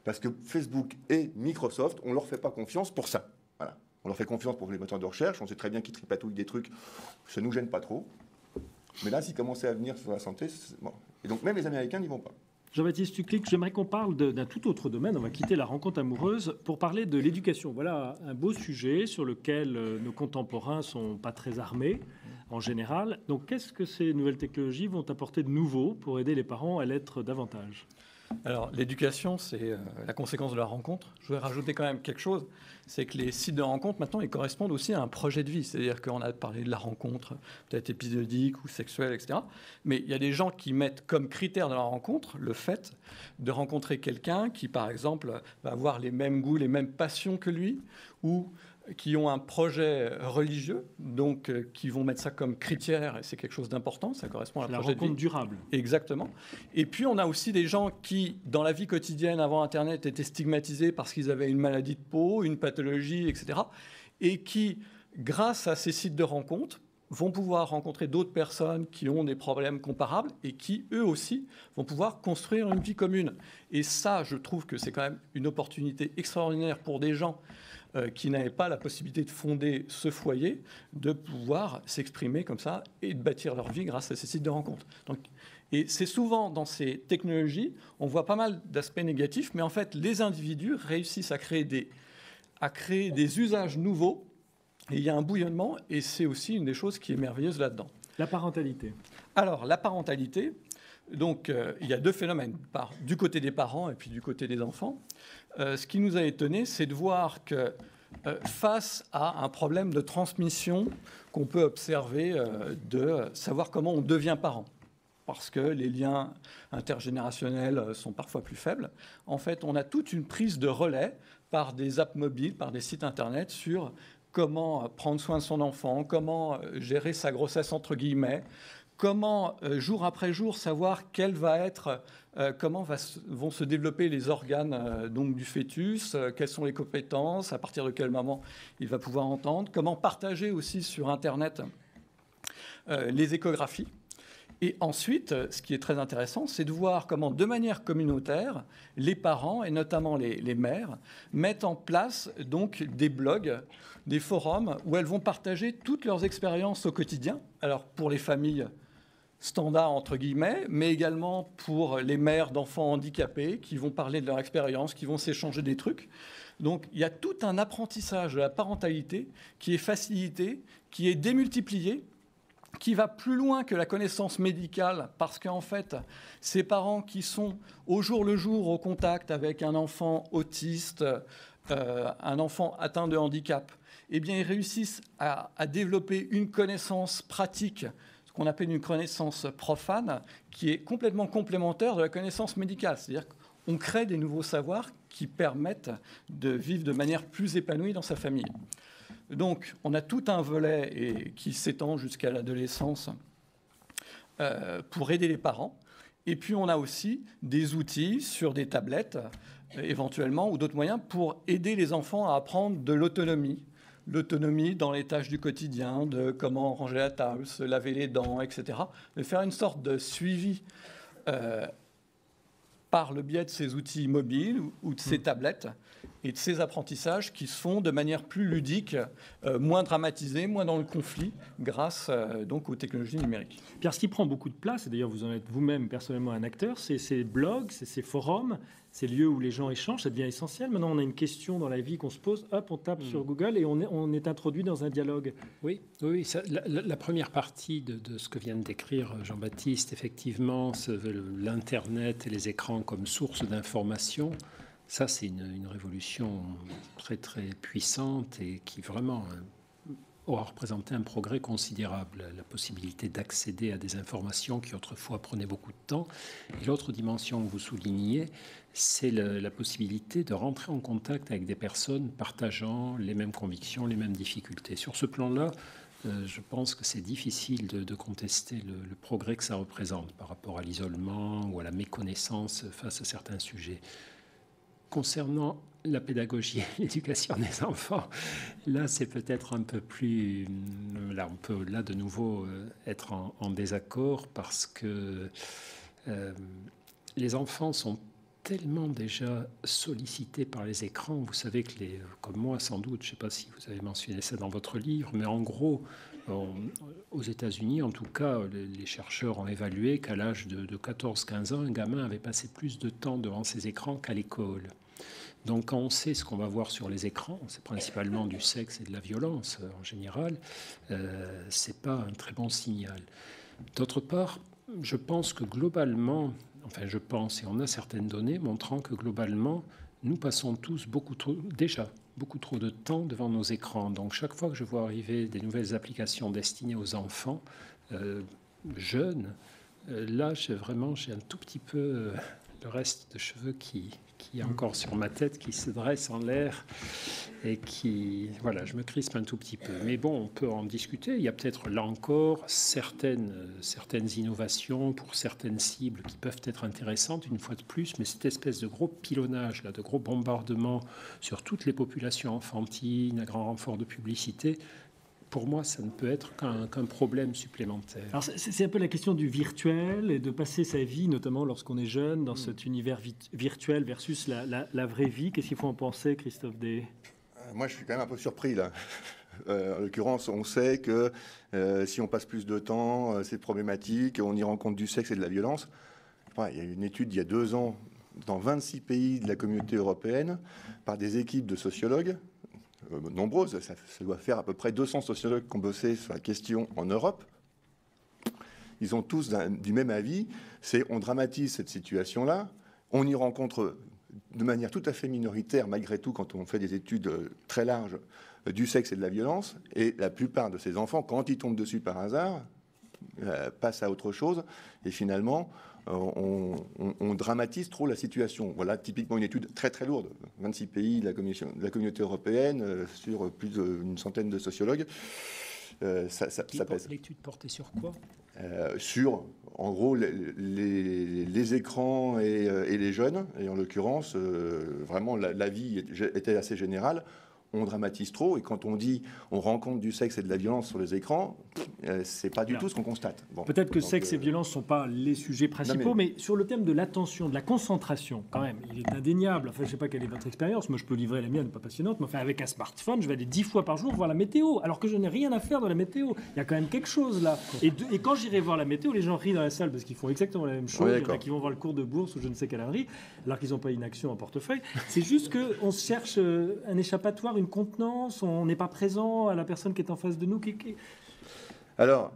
Parce que Facebook et Microsoft, on ne leur fait pas confiance pour ça. Voilà. On leur fait confiance pour les moteurs de recherche. On sait très bien qu'ils tripatouillent des trucs. Ça ne nous gêne pas trop. Mais là, s'ils commençaient à venir sur la santé, bon. Et donc même les Américains n'y vont pas. Jean-Baptiste Tuclic, j'aimerais qu'on parle d'un tout autre domaine. On va quitter la rencontre amoureuse pour parler de l'éducation. Voilà un beau sujet sur lequel nos contemporains ne sont pas très armés en général. Donc qu'est-ce que ces nouvelles technologies vont apporter de nouveau pour aider les parents à l'être davantage ? Alors, l'éducation, c'est la conséquence de la rencontre. Je voudrais rajouter quand même quelque chose, c'est que les sites de rencontre, maintenant, ils correspondent aussi à un projet de vie. C'est-à-dire qu'on a parlé de la rencontre, peut-être épisodique ou sexuelle, etc. Mais il y a des gens qui mettent comme critère de la rencontre le fait de rencontrer quelqu'un qui, par exemple, va avoir les mêmes goûts, les mêmes passions que lui, ou qui ont un projet religieux, donc qui vont mettre ça comme critère, et c'est quelque chose d'important, ça correspond à un projet de vie. La rencontre durable. Exactement. Et puis on a aussi des gens qui, dans la vie quotidienne avant Internet, étaient stigmatisés parce qu'ils avaient une maladie de peau, une pathologie, etc. Et qui, grâce à ces sites de rencontres, vont pouvoir rencontrer d'autres personnes qui ont des problèmes comparables et qui, eux aussi, vont pouvoir construire une vie commune. Et ça, je trouve que c'est quand même une opportunité extraordinaire pour des gens qui n'avaient pas la possibilité de fonder ce foyer, de pouvoir s'exprimer comme ça et de bâtir leur vie grâce à ces sites de rencontres. Donc, et c'est souvent dans ces technologies, on voit pas mal d'aspects négatifs, mais en fait, les individus réussissent à créer des usages nouveaux, et il y a un bouillonnement, et c'est aussi une des choses qui est merveilleuse là-dedans. La parentalité. Alors, la parentalité, donc il y a deux phénomènes, du côté des parents et puis du côté des enfants. Ce qui nous a étonné, c'est de voir que face à un problème de transmission qu'on peut observer, de savoir comment on devient parent, parce que les liens intergénérationnels sont parfois plus faibles, en fait, on a toute une prise de relais par des apps mobiles, par des sites Internet sur comment prendre soin de son enfant, comment gérer sa grossesse entre guillemets, comment, jour après jour, savoir comment vont se développer les organes donc du fœtus, quelles sont les compétences, à partir de quel moment il va pouvoir entendre, comment partager aussi sur Internet les échographies. Et ensuite, ce qui est très intéressant, c'est de voir comment, de manière communautaire, les parents, et notamment les mères, mettent en place donc des blogs, des forums, où elles vont partager toutes leurs expériences au quotidien. Alors, pour les familles standards, entre guillemets, mais également pour les mères d'enfants handicapés qui vont parler de leur expérience, qui vont s'échanger des trucs. Donc, il y a tout un apprentissage de la parentalité qui est facilité, qui est démultiplié, qui va plus loin que la connaissance médicale, parce qu'en fait, ces parents qui sont au jour le jour au contact avec un enfant autiste, un enfant atteint de handicap, eh bien, ils réussissent à développer une connaissance pratique, ce qu'on appelle une connaissance profane, qui est complètement complémentaire de la connaissance médicale. C'est-à-dire qu'on crée des nouveaux savoirs qui permettent de vivre de manière plus épanouie dans sa famille. Donc, on a tout un volet qui s'étend jusqu'à l'adolescence pour aider les parents. Et puis, on a aussi des outils sur des tablettes, éventuellement, ou d'autres moyens pour aider les enfants à apprendre de l'autonomie. L'autonomie dans les tâches du quotidien, de comment ranger la table, se laver les dents, etc. De faire une sorte de suivi par le biais de ces outils mobiles ou de ces tablettes et de ces apprentissages qui se font de manière plus ludique, moins dramatisée, moins dans le conflit, grâce donc aux technologies numériques. Pierre, ce qui prend beaucoup de place, et d'ailleurs vous en êtes vous-même personnellement un acteur, c'est ces blogs, c'est ces forums, ces lieux où les gens échangent, ça devient essentiel. Maintenant, on a une question dans la vie qu'on se pose, hop, on tape sur Google et on est introduit dans un dialogue. Oui, ça, la première partie de ce que vient de décrire Jean-Baptiste, effectivement, l'Internet et les écrans comme source d'information, ça, c'est une révolution très, très puissante et qui vraiment aura représenté un progrès considérable, la possibilité d'accéder à des informations qui autrefois prenaient beaucoup de temps. Et l'autre dimension que vous soulignez, c'est la possibilité de rentrer en contact avec des personnes partageant les mêmes convictions, les mêmes difficultés. Sur ce plan-là, je pense que c'est difficile de contester le progrès que ça représente par rapport à l'isolement ou à la méconnaissance face à certains sujets. Concernant la pédagogie et l'éducation des enfants, là, c'est peut-être un peu plus... Là, on peut là de nouveau être en désaccord parce que les enfants sont tellement déjà sollicités par les écrans. Vous savez que, comme moi sans doute, je ne sais pas si vous avez mentionné ça dans votre livre, mais en gros, aux États-Unis, en tout cas, les chercheurs ont évalué qu'à l'âge de 14-15 ans, un gamin avait passé plus de temps devant ses écrans qu'à l'école. Donc quand on sait ce qu'on va voir sur les écrans, c'est principalement du sexe et de la violence en général, c'est pas un très bon signal. D'autre part, je pense que globalement, et on a certaines données montrant que globalement, nous passons tous beaucoup trop de temps devant nos écrans. Donc chaque fois que je vois arriver des nouvelles applications destinées aux enfants jeunes, là j'ai un tout petit peu le reste de cheveux qui est encore sur ma tête, qui se dresse en l'air et qui, voilà, je me crispe un tout petit peu. Mais bon, on peut en discuter. Il y a peut-être là encore certaines innovations pour certaines cibles qui peuvent être intéressantes, une fois de plus, mais cette espèce de gros pilonnage, là, de gros bombardement sur toutes les populations enfantines, à grand renfort de publicité, pour moi, ça ne peut être qu'un problème supplémentaire. Alors, c'est un peu la question du virtuel et de passer sa vie, notamment lorsqu'on est jeune, dans cet univers virtuel versus la vraie vie. Qu'est-ce qu'il faut en penser, Christophe Day ? Moi, je suis quand même un peu surpris, là. En l'occurrence, on sait que si on passe plus de temps, c'est problématique, on y rencontre du sexe et de la violence. Enfin, il y a une étude il y a 2 ans dans 26 pays de la communauté européenne par des équipes de sociologues, nombreuses, ça doit faire à peu près 200 sociologues qui ont bossé sur la question en Europe. Ils ont tous du même avis, c'est on dramatise cette situation-là, on y rencontre de manière tout à fait minoritaire, malgré tout, quand on fait des études très larges, du sexe et de la violence, et la plupart de ces enfants, quand ils tombent dessus par hasard, passent à autre chose, et finalement, on dramatise trop la situation. Voilà typiquement une étude très très lourde, 26 pays de la communauté européenne, sur plus d'une centaine de sociologues. Ça pèse. L'étude portait sur quoi ? sur, en gros, les écrans et les jeunes. Et en l'occurrence, vraiment, l'avis était assez général. On dramatise trop, et quand on dit on rencontre du sexe et de la violence sur les écrans, c'est pas du tout ce qu'on constate. Bon, peut-être que sexe et violence ne sont pas les sujets principaux, mais sur le thème de l'attention, de la concentration, quand même, il est indéniable. Enfin, je ne sais pas quelle est votre expérience, moi je peux livrer la mienne, pas passionnante, mais enfin, avec un smartphone, je vais aller 10 fois par jour voir la météo, alors que je n'ai rien à faire dans la météo. Il y a quand même quelque chose là. Et quand j'irai voir la météo, les gens rient dans la salle parce qu'ils font exactement la même chose. Il y en a qui vont voir le cours de bourse ou je ne sais quelle ânerie, alors qu'ils n'ont pas une action en portefeuille. C'est juste qu'on cherche un échappatoire, une contenance, on n'est pas présent à la personne qui est en face de nous. Alors,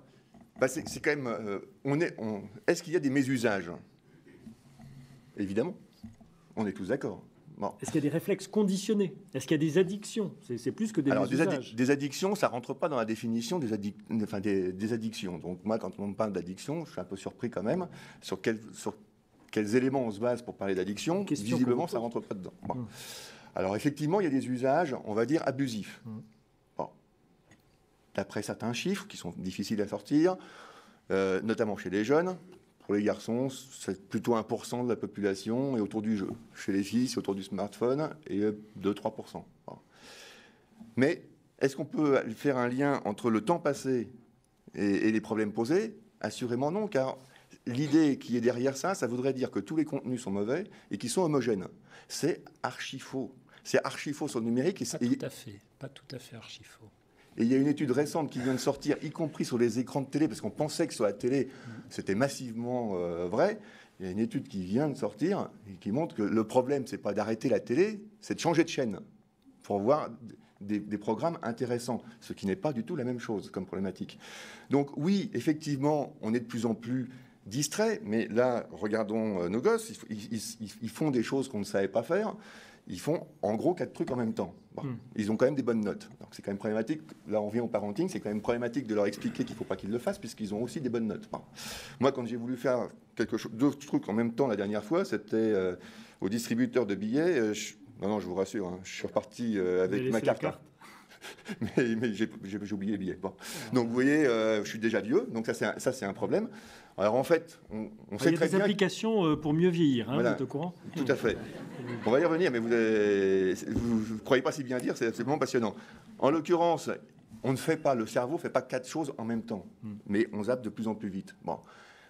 c'est quand même... est-ce qu'il y a des mésusages? Évidemment, on est tous d'accord. Bon. Est-ce qu'il y a des réflexes conditionnés? Est-ce qu'il y a des addictions? C'est plus que des mésusages. Des addictions, ça ne rentre pas dans la définition des addictions. Donc moi, quand on me parle d'addiction, je suis un peu surpris quand même. Sur quels éléments on se base pour parler d'addiction? Visiblement, ça ne rentre pas dedans. Bon. Alors effectivement, il y a des usages, on va dire, abusifs. Bon. D'après certains chiffres qui sont difficiles à sortir, notamment chez les jeunes, pour les garçons, c'est plutôt 1% de la population est autour du jeu. Chez les filles, c'est autour du smartphone et 2-3%. Bon. Mais est-ce qu'on peut faire un lien entre le temps passé et les problèmes posés? Assurément non, car l'idée qui est derrière ça, ça voudrait dire que tous les contenus sont mauvais et qu'ils sont homogènes. C'est archi faux. C'est archi faux sur le numérique. Pas tout à fait archi faux. Et il y a une étude récente qui vient de sortir, y compris sur les écrans de télé, parce qu'on pensait que sur la télé, c'était massivement vrai. Il y a une étude qui vient de sortir et qui montre que le problème, c'est pas d'arrêter la télé, c'est de changer de chaîne pour voir des programmes intéressants, ce qui n'est pas du tout la même chose comme problématique. Donc oui, effectivement, on est de plus en plus distrait, mais là, regardons nos gosses, ils font des choses qu'on ne savait pas faire. Ils font en gros 4 trucs en même temps. Bon, ils ont quand même des bonnes notes. Donc c'est quand même problématique. Là, on vient au parenting, c'est quand même problématique de leur expliquer qu'il ne faut pas qu'ils le fassent, puisqu'ils ont aussi des bonnes notes. Bon. Moi, quand j'ai voulu faire deux trucs en même temps la dernière fois, c'était au distributeur de billets. Non, je vous rassure, hein, je suis reparti avec ma carte. mais j'ai oublié les billets. Bon. Donc vous voyez, je suis déjà vieux, donc ça c'est un problème. Alors en fait, on sait très bien... Il y a des applications pour mieux vieillir, hein, voilà. Vous êtes au courant? Tout à fait. On va y revenir, mais vous ne croyez pas si bien dire, c'est absolument passionnant. En l'occurrence, on ne fait pas, le cerveau ne fait pas 4 choses en même temps, mais on zappe de plus en plus vite. Bon.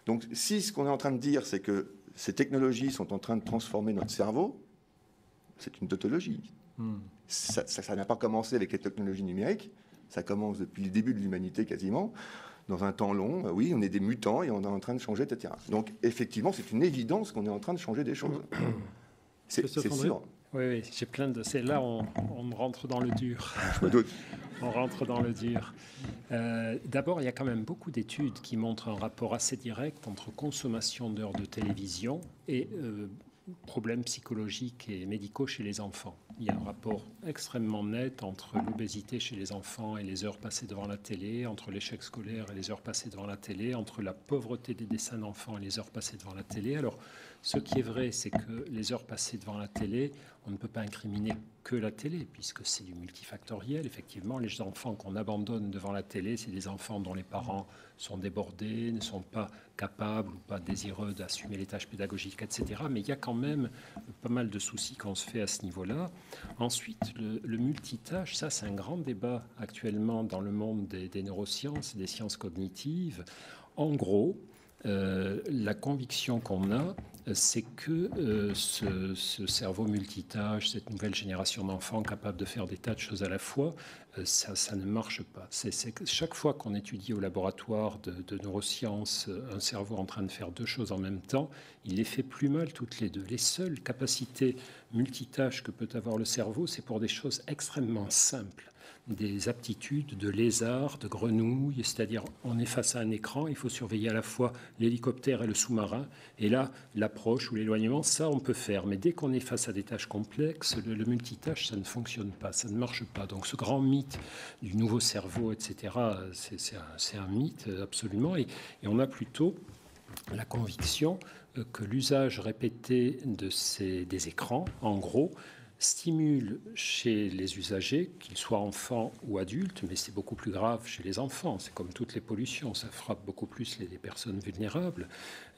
Donc si ce qu'on est en train de dire, c'est que ces technologies sont en train de transformer notre cerveau, c'est une tautologie. Ça n'a pas commencé avec les technologies numériques, ça commence depuis le début de l'humanité quasiment, dans un temps long. Oui, on est des mutants et on est en train de changer, etc. Donc effectivement, c'est une évidence qu'on est en train de changer des choses. C'est sûr. Oui, j'ai plein de... C'est là on rentre dans le dur. Je me doute. On rentre dans le dur. D'abord, il y a quand même beaucoup d'études qui montrent un rapport assez direct entre consommation d'heures de télévision et problèmes psychologiques et médicaux chez les enfants. Il y a un rapport extrêmement net entre l'obésité chez les enfants et les heures passées devant la télé, entre l'échec scolaire et les heures passées devant la télé, entre la pauvreté des dessins d'enfants et les heures passées devant la télé. Alors, ce qui est vrai, c'est que les heures passées devant la télé, on ne peut pas incriminer que la télé, puisque c'est du multifactoriel. Effectivement, les enfants qu'on abandonne devant la télé, c'est des enfants dont les parents sont débordés, ne sont pas capables ou pas désireux d'assumer les tâches pédagogiques, etc. Mais il y a quand même pas mal de soucis qu'on se fait à ce niveau-là. Ensuite, le multitâche, ça c'est un grand débat actuellement dans le monde des neurosciences et des sciences cognitives. En gros, la conviction qu'on a, c'est que ce cerveau multitâche, cette nouvelle génération d'enfants capables de faire des tas de choses à la fois, ça ne marche pas. C'est que chaque fois qu'on étudie au laboratoire de neurosciences un cerveau en train de faire 2 choses en même temps, il les fait plus mal toutes les 2. Les seules capacités multitâches que peut avoir le cerveau, c'est pour des choses extrêmement simples. Des aptitudes de lézard, de grenouille, c'est-à-dire on est face à un écran, il faut surveiller à la fois l'hélicoptère et le sous-marin, et là, l'approche ou l'éloignement, ça on peut faire, mais dès qu'on est face à des tâches complexes, le multitâche, ça ne fonctionne pas, ça ne marche pas. Donc ce grand mythe du nouveau cerveau, etc., c'est un mythe absolument, et on a plutôt la conviction que l'usage répété des écrans, en gros, stimule chez les usagers, qu'ils soient enfants ou adultes, mais c'est beaucoup plus grave chez les enfants, c'est comme toutes les pollutions, ça frappe beaucoup plus les personnes vulnérables,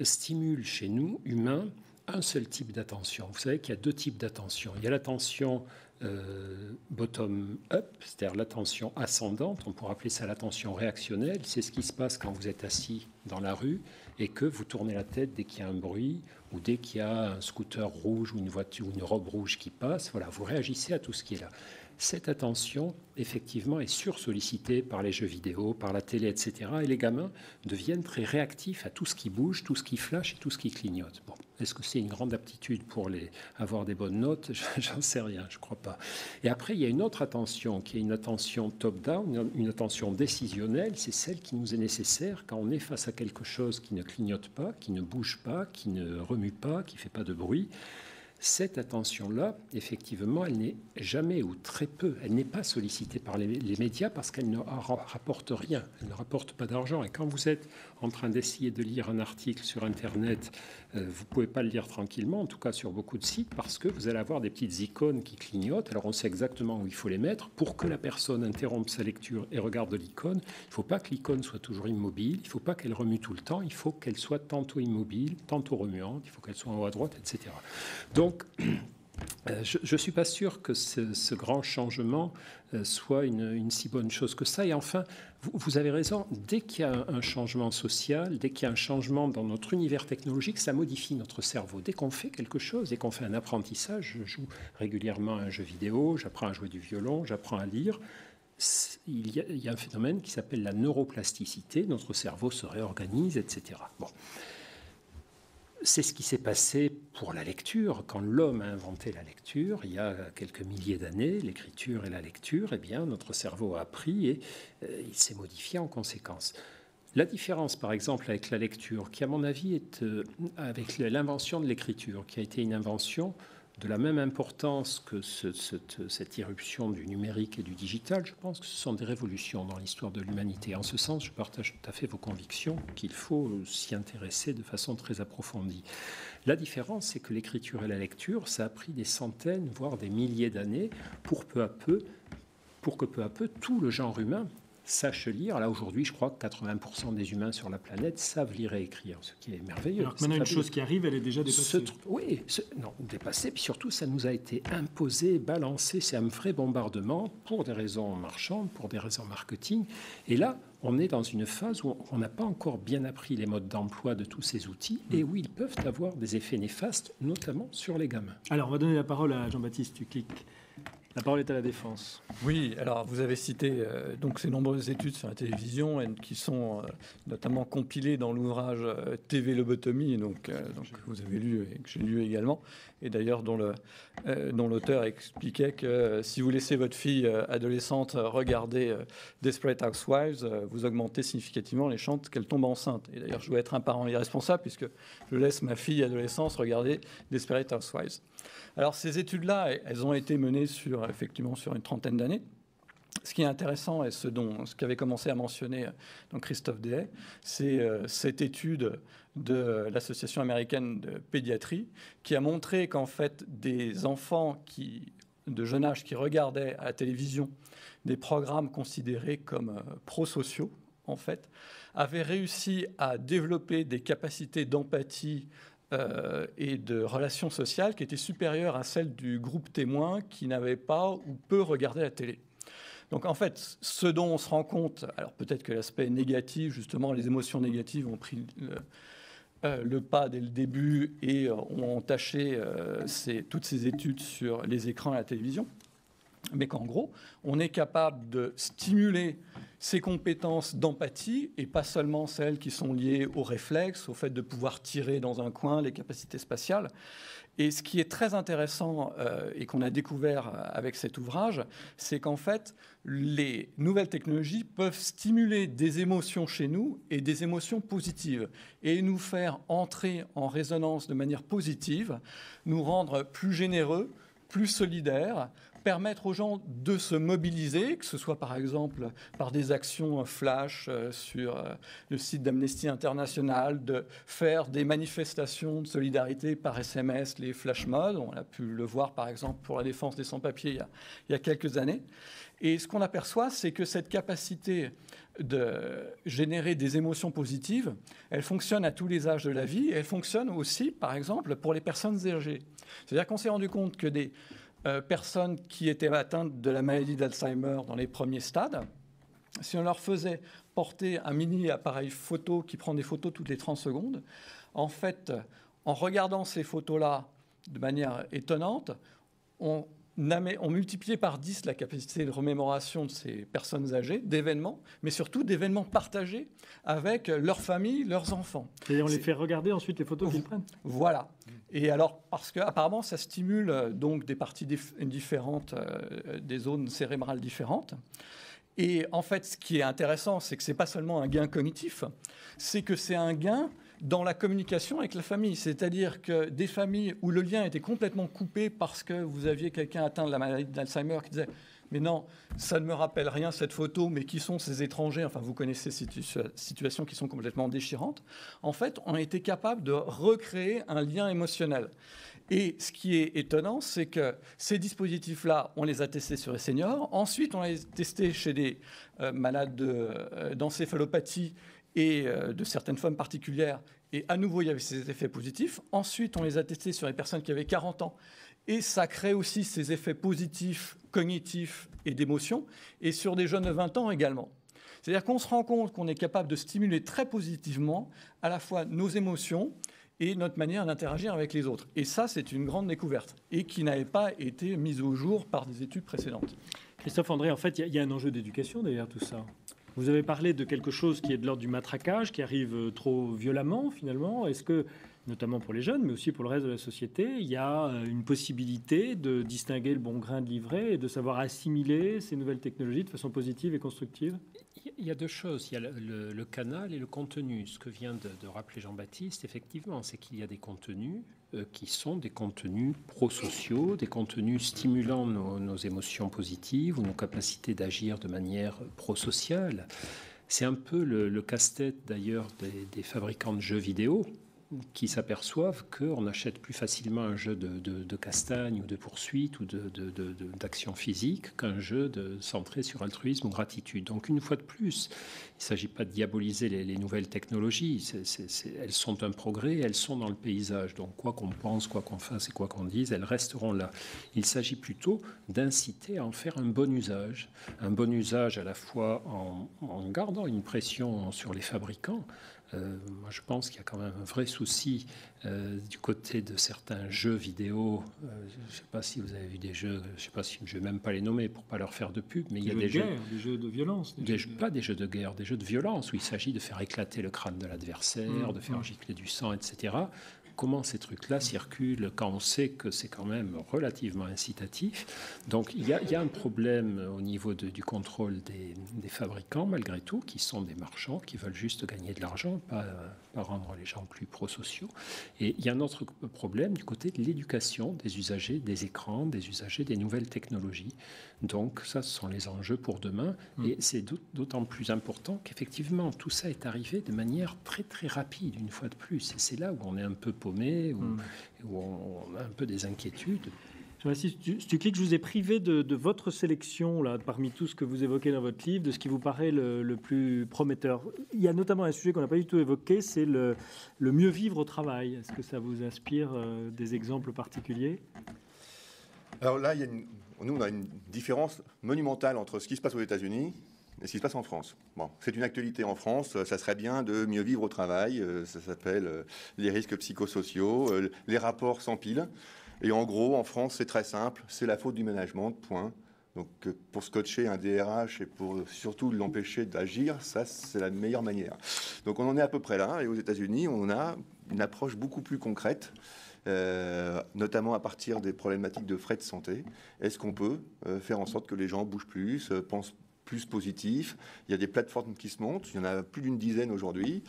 stimule chez nous, humains, un seul type d'attention. Vous savez qu'il y a 2 types d'attention. Il y a l'attention bottom-up, c'est-à-dire l'attention ascendante, on pourrait appeler ça l'attention réactionnelle, c'est ce qui se passe quand vous êtes assis dans la rue et que vous tournez la tête dès qu'il y a un bruit ou dès qu'il y a un scooter rouge ou une voiture ou une robe rouge qui passe. Voilà, vous réagissez à tout ce qui est là. Cette attention, effectivement, est sursollicitée par les jeux vidéo, par la télé, etc. Et les gamins deviennent très réactifs à tout ce qui bouge, tout ce qui flash et tout ce qui clignote. Bon, est-ce que c'est une grande aptitude pour avoir des bonnes notes? J'en sais rien, je ne crois pas. Et après, il y a une autre attention, qui est une attention top-down, une attention décisionnelle. C'est celle qui nous est nécessaire quand on est face à quelque chose qui ne clignote pas, qui ne bouge pas, qui ne remue pas, qui ne fait pas de bruit. Cette attention-là, effectivement, elle n'est jamais ou très peu, elle n'est pas sollicitée par les médias parce qu'elle ne rapporte rien, elle ne rapporte pas d'argent. Et quand vous êtes en train d'essayer de lire un article sur Internet, vous ne pouvez pas le lire tranquillement, en tout cas sur beaucoup de sites, parce que vous allez avoir des petites icônes qui clignotent. Alors on sait exactement où il faut les mettre pour que la personne interrompe sa lecture et regarde l'icône. Il ne faut pas que l'icône soit toujours immobile, il ne faut pas qu'elle remue tout le temps, il faut qu'elle soit tantôt immobile, tantôt remuante, il faut qu'elle soit en haut à droite, etc. Donc, je ne suis pas sûr que ce grand changement soit une si bonne chose que ça. Et enfin, vous avez raison, dès qu'il y a un changement social, dès qu'il y a un changement dans notre univers technologique, ça modifie notre cerveau. Dès qu'on fait quelque chose, dès qu'on fait un apprentissage, je joue régulièrement à un jeu vidéo, j'apprends à jouer du violon, j'apprends à lire, il y a un phénomène qui s'appelle la neuroplasticité, notre cerveau se réorganise, etc. Bon. C'est ce qui s'est passé pour la lecture. Quand l'homme a inventé la lecture, il y a quelques milliers d'années, l'écriture et la lecture, eh bien, notre cerveau a appris et il s'est modifié en conséquence. La différence, par exemple, avec la lecture, qui, à mon avis, est avec l'invention de l'écriture, qui a été une invention de la même importance que cette irruption du numérique et du digital. Je pense que ce sont des révolutions dans l'histoire de l'humanité. En ce sens, je partage tout à fait vos convictions qu'il faut s'y intéresser de façon très approfondie. La différence, c'est que l'écriture et la lecture, ça a pris des centaines, voire des milliers d'années pour que peu à peu, tout le genre humain sache lire. Là, aujourd'hui, je crois que 80% des humains sur la planète savent lire et écrire, ce qui est merveilleux. Alors que maintenant, une chose qui arrive, elle est déjà dépassée. Dépassée. Puis surtout, ça nous a été imposé, balancé. C'est un vrai bombardement pour des raisons marchandes, pour des raisons marketing. Et là, on est dans une phase où on n'a pas encore bien appris les modes d'emploi de tous ces outils et où ils peuvent avoir des effets néfastes, notamment sur les gamins. Alors, on va donner la parole à Jean-Baptiste Tuclic. La parole est à la Défense. Oui, alors vous avez cité donc ces nombreuses études sur la télévision qui sont notamment compilées dans l'ouvrage TV Lobotomie, donc vous avez lu et que j'ai lu également, et d'ailleurs dont l'auteur expliquait que si vous laissez votre fille adolescente regarder Desperate Housewives, vous augmentez significativement les chances qu'elle tombe enceinte. Et d'ailleurs, je dois être un parent irresponsable puisque je laisse ma fille adolescente regarder Desperate Housewives. Alors ces études-là, elles ont été menées effectivement sur une trentaine d'années. Ce qui est intéressant et ce qu'avait commencé à mentionner donc Christophe Dehaye, c'est cette étude de l'Association américaine de pédiatrie qui a montré qu'en fait des enfants de jeune âge qui regardaient à la télévision des programmes considérés comme prosociaux, en fait, avaient réussi à développer des capacités d'empathie et de relations sociales qui étaient supérieures à celles du groupe témoin qui n'avait pas ou peu regardé la télé. Donc en fait, ce dont on se rend compte, alors peut-être que l'aspect négatif, justement, les émotions négatives ont pris le pas dès le début et ont entaché toutes ces études sur les écrans et la télévision, mais qu'en gros, on est capable de stimuler ces compétences d'empathie, et pas seulement celles qui sont liées aux réflexes, au fait de pouvoir tirer dans un coin, les capacités spatiales. Et ce qui est très intéressant et qu'on a découvert avec cet ouvrage, c'est qu'en fait, les nouvelles technologies peuvent stimuler des émotions chez nous et des émotions positives et nous faire entrer en résonance de manière positive, nous rendre plus généreux, plus solidaires, permettre aux gens de se mobiliser, que ce soit par exemple par des actions flash sur le site d'Amnesty International, de faire des manifestations de solidarité par SMS, les flash mobs. On a pu le voir par exemple pour la défense des sans-papiers il y a quelques années. Et ce qu'on aperçoit, c'est que cette capacité de générer des émotions positives, elle fonctionne à tous les âges de la vie, et elle fonctionne aussi, par exemple, pour les personnes âgées. C'est-à-dire qu'on s'est rendu compte que des personnes qui étaient atteintes de la maladie d'Alzheimer dans les premiers stades, si on leur faisait porter un mini appareil photo qui prend des photos toutes les 30 secondes, en fait, en regardant ces photos-là de manière étonnante, on multipliait par 10 la capacité de remémoration de ces personnes âgées, d'événements, mais surtout d'événements partagés avec leur famille, leurs enfants. C'est-à-dire on les fait regarder ensuite les photos qu'ils prennent. Voilà. Et alors, parce qu'apparemment, ça stimule donc des parties différentes, des zones cérébrales différentes. Et en fait, ce qui est intéressant, c'est que ce n'est pas seulement un gain cognitif, c'est que c'est un gain dans la communication avec la famille. C'est-à-dire que des familles où le lien était complètement coupé parce que vous aviez quelqu'un atteint de la maladie d'Alzheimer qui disait « Mais non, ça ne me rappelle rien cette photo, mais qui sont ces étrangers ?» Enfin, vous connaissez ces situations qui sont complètement déchirantes. En fait, on a été capable de recréer un lien émotionnel. Et ce qui est étonnant, c'est que ces dispositifs-là, on les a testés sur les seniors. Ensuite, on les a testés chez des malades d'encéphalopathie et de certaines formes particulières. Et à nouveau, il y avait ces effets positifs. Ensuite, on les a testés sur les personnes qui avaient 40 ans. Et ça crée aussi ces effets positifs, cognitifs et d'émotion. Et sur des jeunes de 20 ans également. C'est-à-dire qu'on se rend compte qu'on est capable de stimuler très positivement à la fois nos émotions et notre manière d'interagir avec les autres. Et ça, c'est une grande découverte et qui n'avait pas été mise au jour par des études précédentes. Christophe André, en fait, il y a un enjeu d'éducation derrière tout ça. Vous avez parlé de quelque chose qui est de l'ordre du matraquage, qui arrive trop violemment finalement. Est-ce que, notamment pour les jeunes, mais aussi pour le reste de la société, il y a une possibilité de distinguer le bon grain de livret et de savoir assimiler ces nouvelles technologies de façon positive et constructive ? Il y a deux choses. Il y a le canal et le contenu. Ce que vient de rappeler Jean-Baptiste, effectivement, c'est qu'il y a des contenus qui sont des contenus prosociaux, des contenus stimulant nos émotions positives ou nos capacités d'agir de manière prosociale. C'est un peu le casse-tête d'ailleurs des fabricants de jeux vidéo qui s'aperçoivent qu'on achète plus facilement un jeu de castagne ou de poursuite ou d'action physique qu'un jeu centré sur altruisme ou gratitude. Donc une fois de plus, il ne s'agit pas de diaboliser les nouvelles technologies. Elles sont un progrès, elles sont dans le paysage. Donc quoi qu'on pense, quoi qu'on fasse et quoi qu'on dise, elles resteront là. Il s'agit plutôt d'inciter à en faire un bon usage à la fois en gardant une pression sur les fabricants. Moi, je pense qu'il y a quand même un vrai souci du côté de certains jeux vidéo. Je ne sais pas si vous avez vu des jeux, je ne vais même pas les nommer pour ne pas leur faire de pub, mais il y a des jeux de violence. Pas des jeux de guerre, des jeux de violence où il s'agit de faire éclater le crâne de l'adversaire, de faire gicler du sang, etc. Comment ces trucs-là circulent quand on sait que c'est quand même relativement incitatif. Donc il y a un problème au niveau du contrôle des fabricants, malgré tout, qui sont des marchands, qui veulent juste gagner de l'argent, pas rendre les gens plus prosociaux. Et il y a un autre problème du côté de l'éducation des usagers des écrans, des usagers des nouvelles technologies. Donc ça, ce sont les enjeux pour demain. Et c'est d'autant plus important qu'effectivement, tout ça est arrivé de manière très, très rapide, une fois de plus. Et c'est là où on est un peu paumé, où on a un peu des inquiétudes. Stuclic, je vous ai privé de votre sélection, là, parmi tout ce que vous évoquez dans votre livre, de ce qui vous paraît le plus prometteur. Il y a notamment un sujet qu'on n'a pas du tout évoqué, c'est le mieux vivre au travail. Est-ce que ça vous inspire des exemples particuliers ? Alors là, nous, on a une différence monumentale entre ce qui se passe aux États-Unis et ce qui se passe en France. Bon, c'est une actualité en France, ça serait bien de mieux vivre au travail, ça s'appelle les risques psychosociaux, les rapports s'empilent. Et en gros, en France, c'est très simple, c'est la faute du management, point. Donc pour scotcher un DRH et pour surtout l'empêcher d'agir, ça c'est la meilleure manière. Donc on en est à peu près là, et aux États-Unis, on a une approche beaucoup plus concrète, notamment à partir des problématiques de frais de santé. Est-ce qu'on peut faire en sorte que les gens bougent plus, pensent plus positif? Il y a des plateformes qui se montent, il y en a plus d'une dizaine aujourd'hui,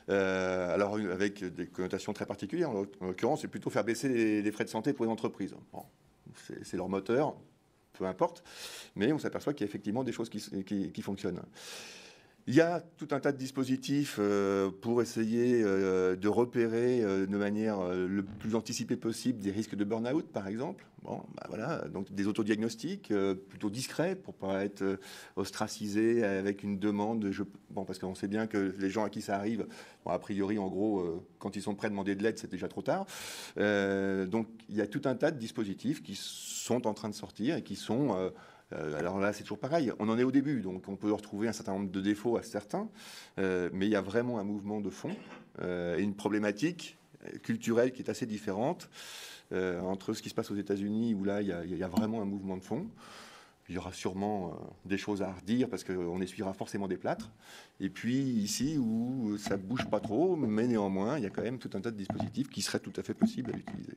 alors avec des connotations très particulières. En l'occurrence, c'est plutôt faire baisser les frais de santé pour les entreprises. Bon, c'est leur moteur. peu importe, mais on s'aperçoit qu'il y a effectivement des choses qui fonctionnent. Il y a tout un tas de dispositifs pour essayer de repérer de manière le plus anticipée possible des risques de burn-out, par exemple. Bon, bah voilà, donc des autodiagnostics plutôt discrets pour ne pas être ostracisé avec une demande. Bon, parce qu'on sait bien que les gens à qui ça arrive, bon, a priori, en gros, quand ils sont prêts à demander de l'aide, c'est déjà trop tard. Donc, il y a tout un tas de dispositifs qui sont en train de sortir et qui sont... alors là, c'est toujours pareil. On en est au début, donc on peut retrouver un certain nombre de défauts à certains, mais il y a vraiment un mouvement de fond et une problématique culturelle qui est assez différente entre ce qui se passe aux États-Unis, où là, il y a vraiment un mouvement de fond. Il y aura sûrement des choses à redire parce qu'on essuiera forcément des plâtres. Et puis ici, où ça bouge pas trop, mais néanmoins, il y a quand même tout un tas de dispositifs qui seraient tout à fait possibles à utiliser.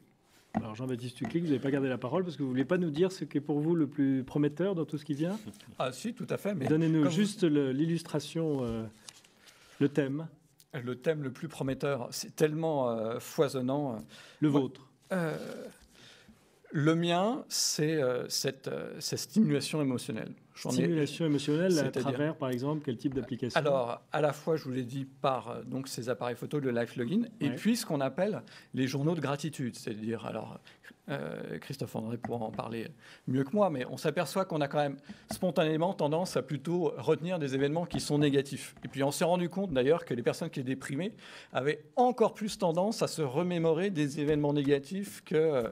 Alors Jean-Baptiste Tuclic, vous n'avez pas gardé la parole parce que vous ne voulez pas nous dire ce qui est pour vous le plus prometteur dans tout ce qui vient. Ah si, tout à fait. Mais donnez-nous juste l'illustration, le thème. Le thème le plus prometteur, c'est tellement foisonnant. Le vôtre. Le mien, c'est cette stimulation émotionnelle. Stimulation émotionnelle à travers, par exemple, quel type d'application? Alors, à la fois, je vous l'ai dit, par donc, ces appareils photo, le Life Login, et puis ce qu'on appelle les journaux de gratitude. C'est-à-dire, alors, Christophe André pourra en parler mieux que moi, mais on s'aperçoit qu'on a quand même spontanément tendance à plutôt retenir des événements qui sont négatifs. Et puis, on s'est rendu compte, d'ailleurs, que les personnes qui étaient déprimées avaient encore plus tendance à se remémorer des événements négatifs que...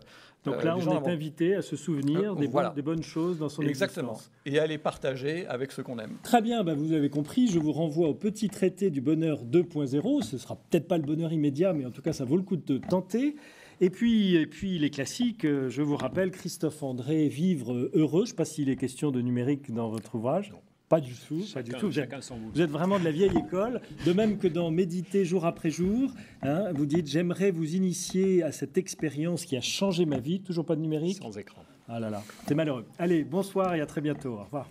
Donc là, on est invité à se souvenir des bonnes choses dans son Exactement. existence. Et à les partager avec ceux qu'on aime. Très bien, vous avez compris. Je vous renvoie au petit traité du bonheur 2.0. Ce ne sera peut-être pas le bonheur immédiat, mais en tout cas, ça vaut le coup de tenter. Et puis les classiques, je vous rappelle, Christophe André, Vivre heureux. Je ne sais pas s'il est question de numérique dans votre ouvrage. Non. Pas du tout. Vous êtes vraiment de la vieille école. De même que dans Méditer jour après jour, vous dites « J'aimerais vous initier à cette expérience qui a changé ma vie ». Toujours pas de numérique ? Sans écran. Ah là là, c'est malheureux. Allez, bonsoir et à très bientôt. Au revoir.